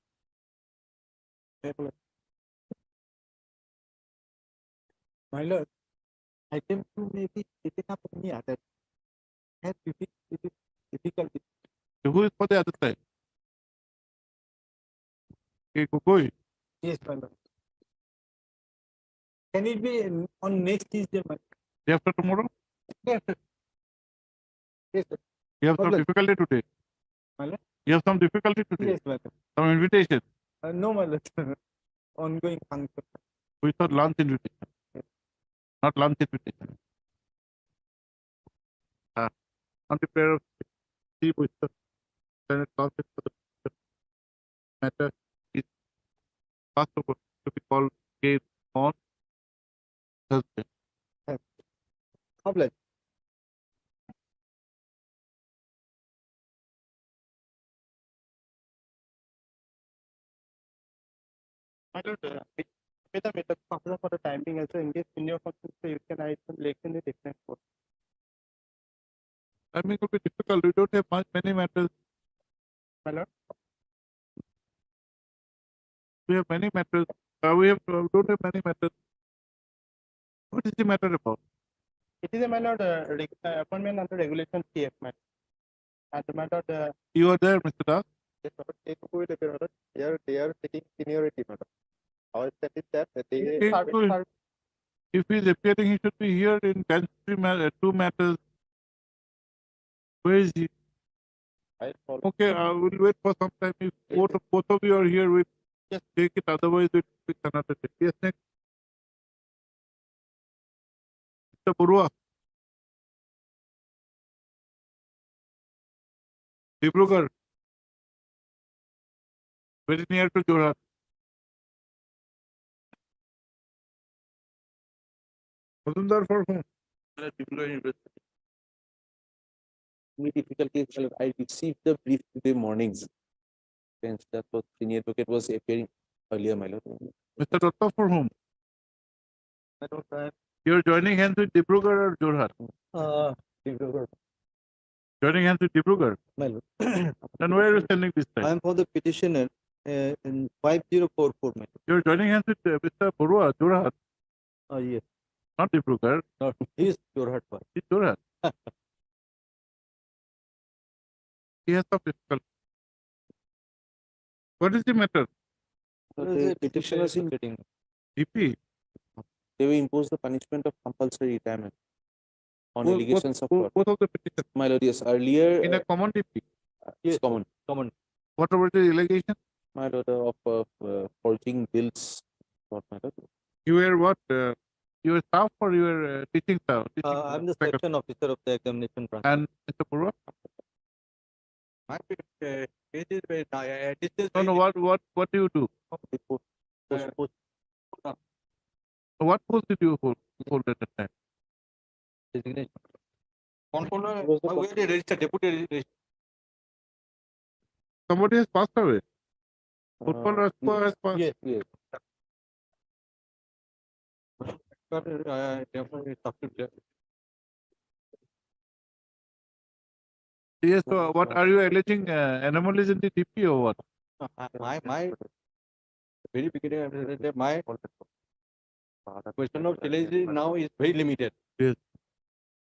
S3: My lord, item 2 may be taken up any other. Has difficulty.
S2: Who is for the other side? Okay, Gogoi.
S3: Yes, my lord. Can it be on next Tuesday, my
S2: Day after tomorrow?
S3: Yes, sir. Yes, sir.
S2: You have some
S3: Problem.
S2: difficulty today.
S3: My lord?
S2: You have some difficulty today.
S3: Yes, my lord.
S2: Some invitation.
S3: No, my lord. Ongoing function.
S2: We thought lunch invitation. Not lunch invitation. On the prayer of Chief Wisdom, Senate Council for the matter is passed over to be called again on Thursday.
S3: Problem.
S1: I don't with the method for the timing also in this senior function, so you can write some election in different court.
S2: I mean, it will be difficult. We don't have many matters.
S1: My lord,
S2: We have many matters. Don't have many matters. What is the matter about?
S1: it is a my lord appointment under regulation CF, my and my lord.
S2: You are there, Mr. Das.
S1: Yes, my lord. Take who is the they are taking seniority, my lord. Our step is that they
S2: Okay,
S1: serve-
S2: so
S1: serve-
S2: if he is appearing, he should be here in two matters. Where is he?
S1: I follow.
S2: Okay, we'll wait for some time. If both of you are here, we'll just take it. Otherwise, we'll pick another day. Yes, next. Mr. Burua. Dibrugarh. Very near to Jorhat. Mazumdar for whom?
S6: Any difficulties, I received the brief today mornings. Hence, that was senior advocate was appearing earlier, my lord.
S2: Mr. Datta for whom?
S1: I don't have.
S2: You're joining hands with Dibrugarh or Jorhat? Joining hands with Dibrugarh.
S3: My lord.
S2: Then where are you standing this time?
S3: I am for the petitioner in 5044, my
S2: You're joining hands with Mr. Burua, Jorhat,
S3: lord. Yes.
S2: not Dibrugarh.
S3: No, he is Jorhat one.
S2: It's Jorhat. He has some difficulty. What is the matter?
S6: The petitioners in
S2: DP.
S6: they will impose the punishment of compulsory retirement on
S2: Both-
S6: allegations of
S2: both,
S6: fraud.
S2: both of the petitions
S6: My lord, yes, earlier
S2: in a common DP.
S6: it's common.
S2: What about the allegation?
S6: My lord, of forging bills. Not my lord.
S2: You were what? You were staff or you were teaching staff?
S3: I'm the
S2: Faculty.
S3: section officer of the examination branch.
S2: And Mr. Burua?
S1: My page is very distance.
S2: No, no. What do you do? What post did you hold at that time?
S3: Designation.
S5: Controller,
S6: Was the
S5: where they register, deputy register.
S2: Somebody has passed away. Football has passed.
S5: Yes.
S6: Yes.
S5: But, definitely substitute.
S2: Yes, so what are you alleging anomalies in the DP or what?
S5: My very beginning, my question of challenge is now is very limited.
S2: Yes.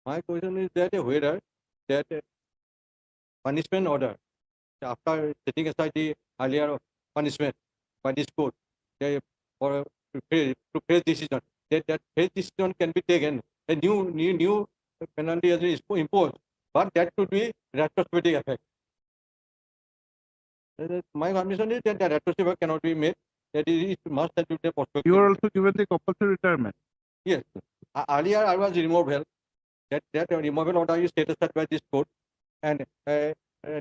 S5: My question is that whether that punishment order, after setting aside the earlier punishment by this court, for to face decision, that face decision can be taken, a new penalty has been imposed, but that should be retrospective effect. My condition is that the retrospective cannot be made. That it must have to be prospective.
S2: You are also given the compulsory retirement.
S5: Yes. Earlier, I was removed. That removal order is set aside by this court and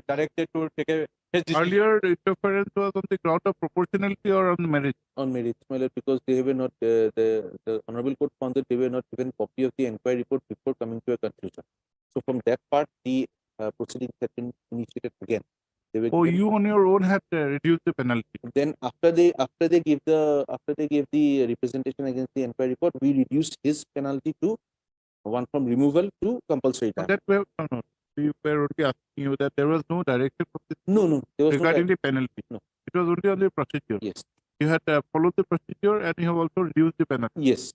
S5: directed to take a his decision.
S2: Earlier, interference was on the ground of proportionality or on the merit.
S6: On merits, my lord, because they were not, the honorable court found that they were not given copy of the inquiry report before coming to a conclusion. So from that part, the proceedings had been initiated again. They were
S2: Oh,
S6: given-
S2: you on your own had reduced the penalty.
S6: Then after they gave the representation against the inquiry report, we reduced his penalty to one from removal to compulsory
S2: So
S6: time.
S2: that no. We were only asking you that there was no directive from the
S6: No, there was
S2: regarding
S6: no.
S2: the penalty.
S6: No.
S2: It was only on the procedure.
S6: Yes,
S2: You had followed the procedure and you have also reduced the penalty.
S6: yes.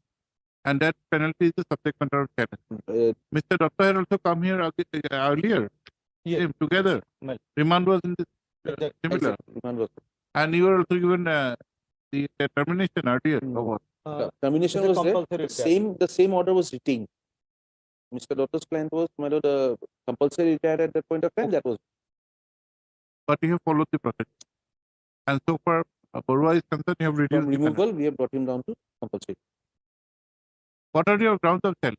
S2: And that penalty is the subject matter of challenge. Mr. Dutta had also come here earlier.
S5: Yes.
S2: Same, together.
S5: Well,
S2: Remand was in the
S5: Exactly.
S2: similar.
S6: Exactly. Remand was-
S2: And you were also given the termination earlier.
S6: No.
S2: or what?
S6: Termination
S5: it's a
S6: was there.
S5: compulsory
S6: The same order was retained. Mr. Dotto's client was, my lord, compulsory retired at that point of time. That was
S2: But you have followed the procedure. And so far, Barua is concerned, you have reduced
S6: from
S2: the penalty.
S6: removal. We have brought him down to compulsory.
S2: What are your grounds of challenge?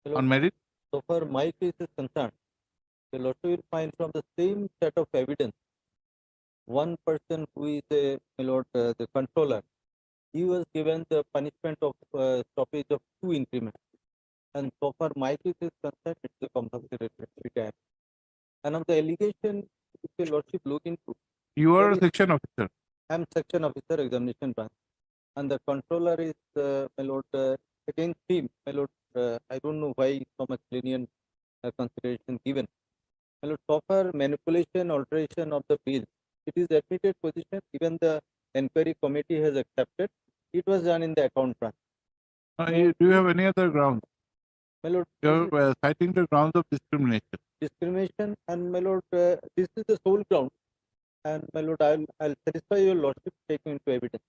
S5: Hello.
S2: On merit?
S5: So far my case is concerned, the lawyer will find from the same set of evidence, one person who is the controller, he was given the punishment of stoppage of 2 increments. And so far my case is concerned, it's a compulsory retirement. And of the allegation, if the lordship look into,
S2: You are
S5: There
S2: a
S5: is-
S2: section officer.
S5: I am section officer examination branch, and the controller is my lord against him. My lord, I don't know why so much lenient consideration given. My lord, so far manipulation, alteration of the bill, it is admitted position. Even the inquiry committee has accepted. It was done in the account branch.
S2: Do you have any other grounds?
S5: My lord,
S2: You
S5: this is
S2: are citing the grounds of discrimination.
S5: discrimination, and my lord, this is the sole ground. And my lord, I'll satisfy your lordship taking into evidence.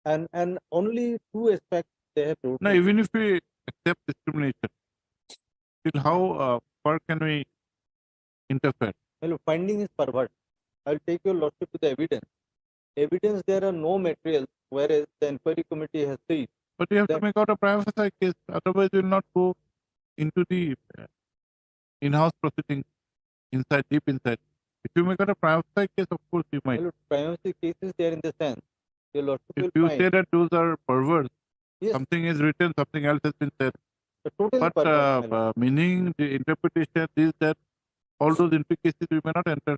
S5: And only 2 aspects they have wrote.
S2: No, even if we accept discrimination, still how far can we interfere?
S5: Well, finding is pervert. I'll take your lordship to the evidence. Evidence, there are no materials, whereas the inquiry committee has said.
S2: But you have to
S5: That-
S2: make out a prima facie case, otherwise you will not go into the in-house proceedings inside, deep inside. If you make out a prima facie case, of course you might.
S5: Well, privacy cases there in the sense. Your lordship
S2: If
S5: will
S2: you
S5: find.
S2: say that those are perverse,
S5: Yes,
S2: something is written, something else has been said.
S5: the totally
S2: But
S5: pervert. my lord.
S2: meaning, the interpretation, this, that, all those implications we may not enter.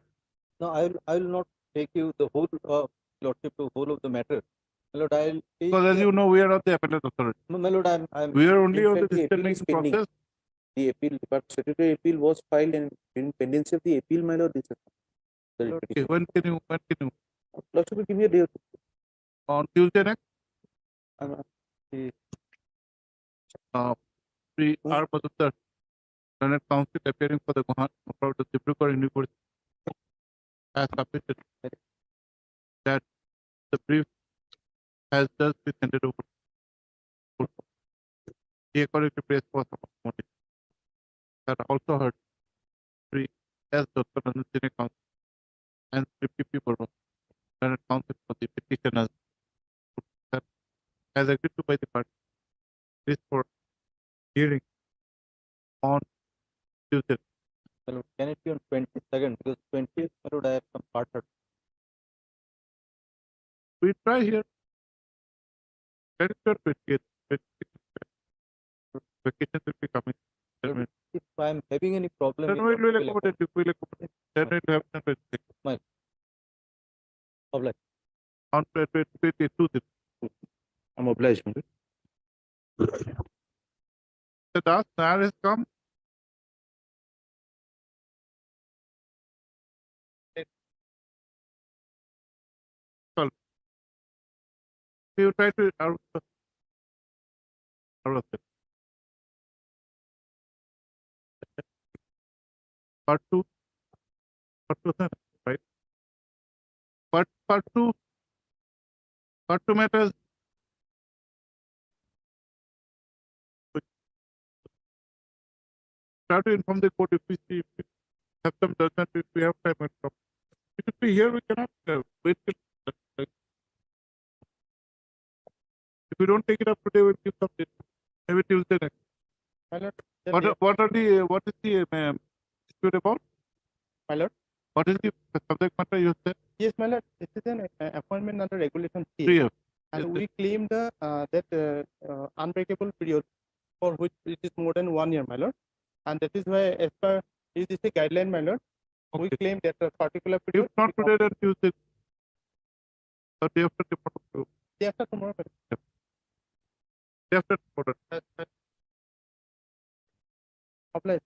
S5: No, I will not take you the whole lordship to whole of the matter. My lord, I'll take
S2: Because as you know, we are not the appellate authority.
S5: my lord, I'm
S2: We are only
S6: In
S2: on the
S6: fact, the appeal
S2: decision
S6: is
S2: making
S6: pending.
S2: process.
S6: The appeal, but statutory appeal was filed and in pendency of the appeal, my lord, this is the
S5: Lord,
S2: Okay, when can you,
S6: Lordship will give me a day or two.
S2: on Tuesday next?
S5: the-
S2: We are Madhukar, Learned Council appearing for the Dibrugarh University has submitted that the brief has just been handed over. He according to press was motive. That also heard three as Dr. Ranjini Council and Sri P.P. Burma, Learned Council for the petitioners that has agreed to by the party. This for hearing on Tuesday.
S5: my lord, can it be on 22nd? Because 20th, my lord, I have some part heard.
S2: We try here. Let it be 28th, 26th. Vacation
S3: having any problem
S2: Then
S3: with
S2: we will
S3: multiple
S2: accommodate if we will accommodate. Then it will happen with
S3: Obliged.
S2: on 22.
S6: I'm obliged. Madam.
S2: The last Nayar has come. We will try to out of it. Part two, right? Part two matters. Try to inform the court if we see, if we have some judgment, if we have time. And come. If it be here, we cannot wait till. If we don't take it up today, we'll give some date. Maybe Tuesday next.
S3: My lord,
S2: What is the dispute about?
S3: My lord?
S2: What is the subject matter you said?
S3: Yes, my lord, this is an appointment under regulation 3.
S2: 3 years.
S3: And
S2: Yes,
S3: we claimed that unbreakable period for which it is more than 1 year, my lord. And that is why, as per UGC guideline, my lord, we
S2: Okay.
S3: claim that a particular
S2: If
S3: period.
S2: not today, then Tuesday. Or day after tomorrow.
S3: Day after tomorrow, my lord.
S2: Day after tomorrow.
S3: Obliged.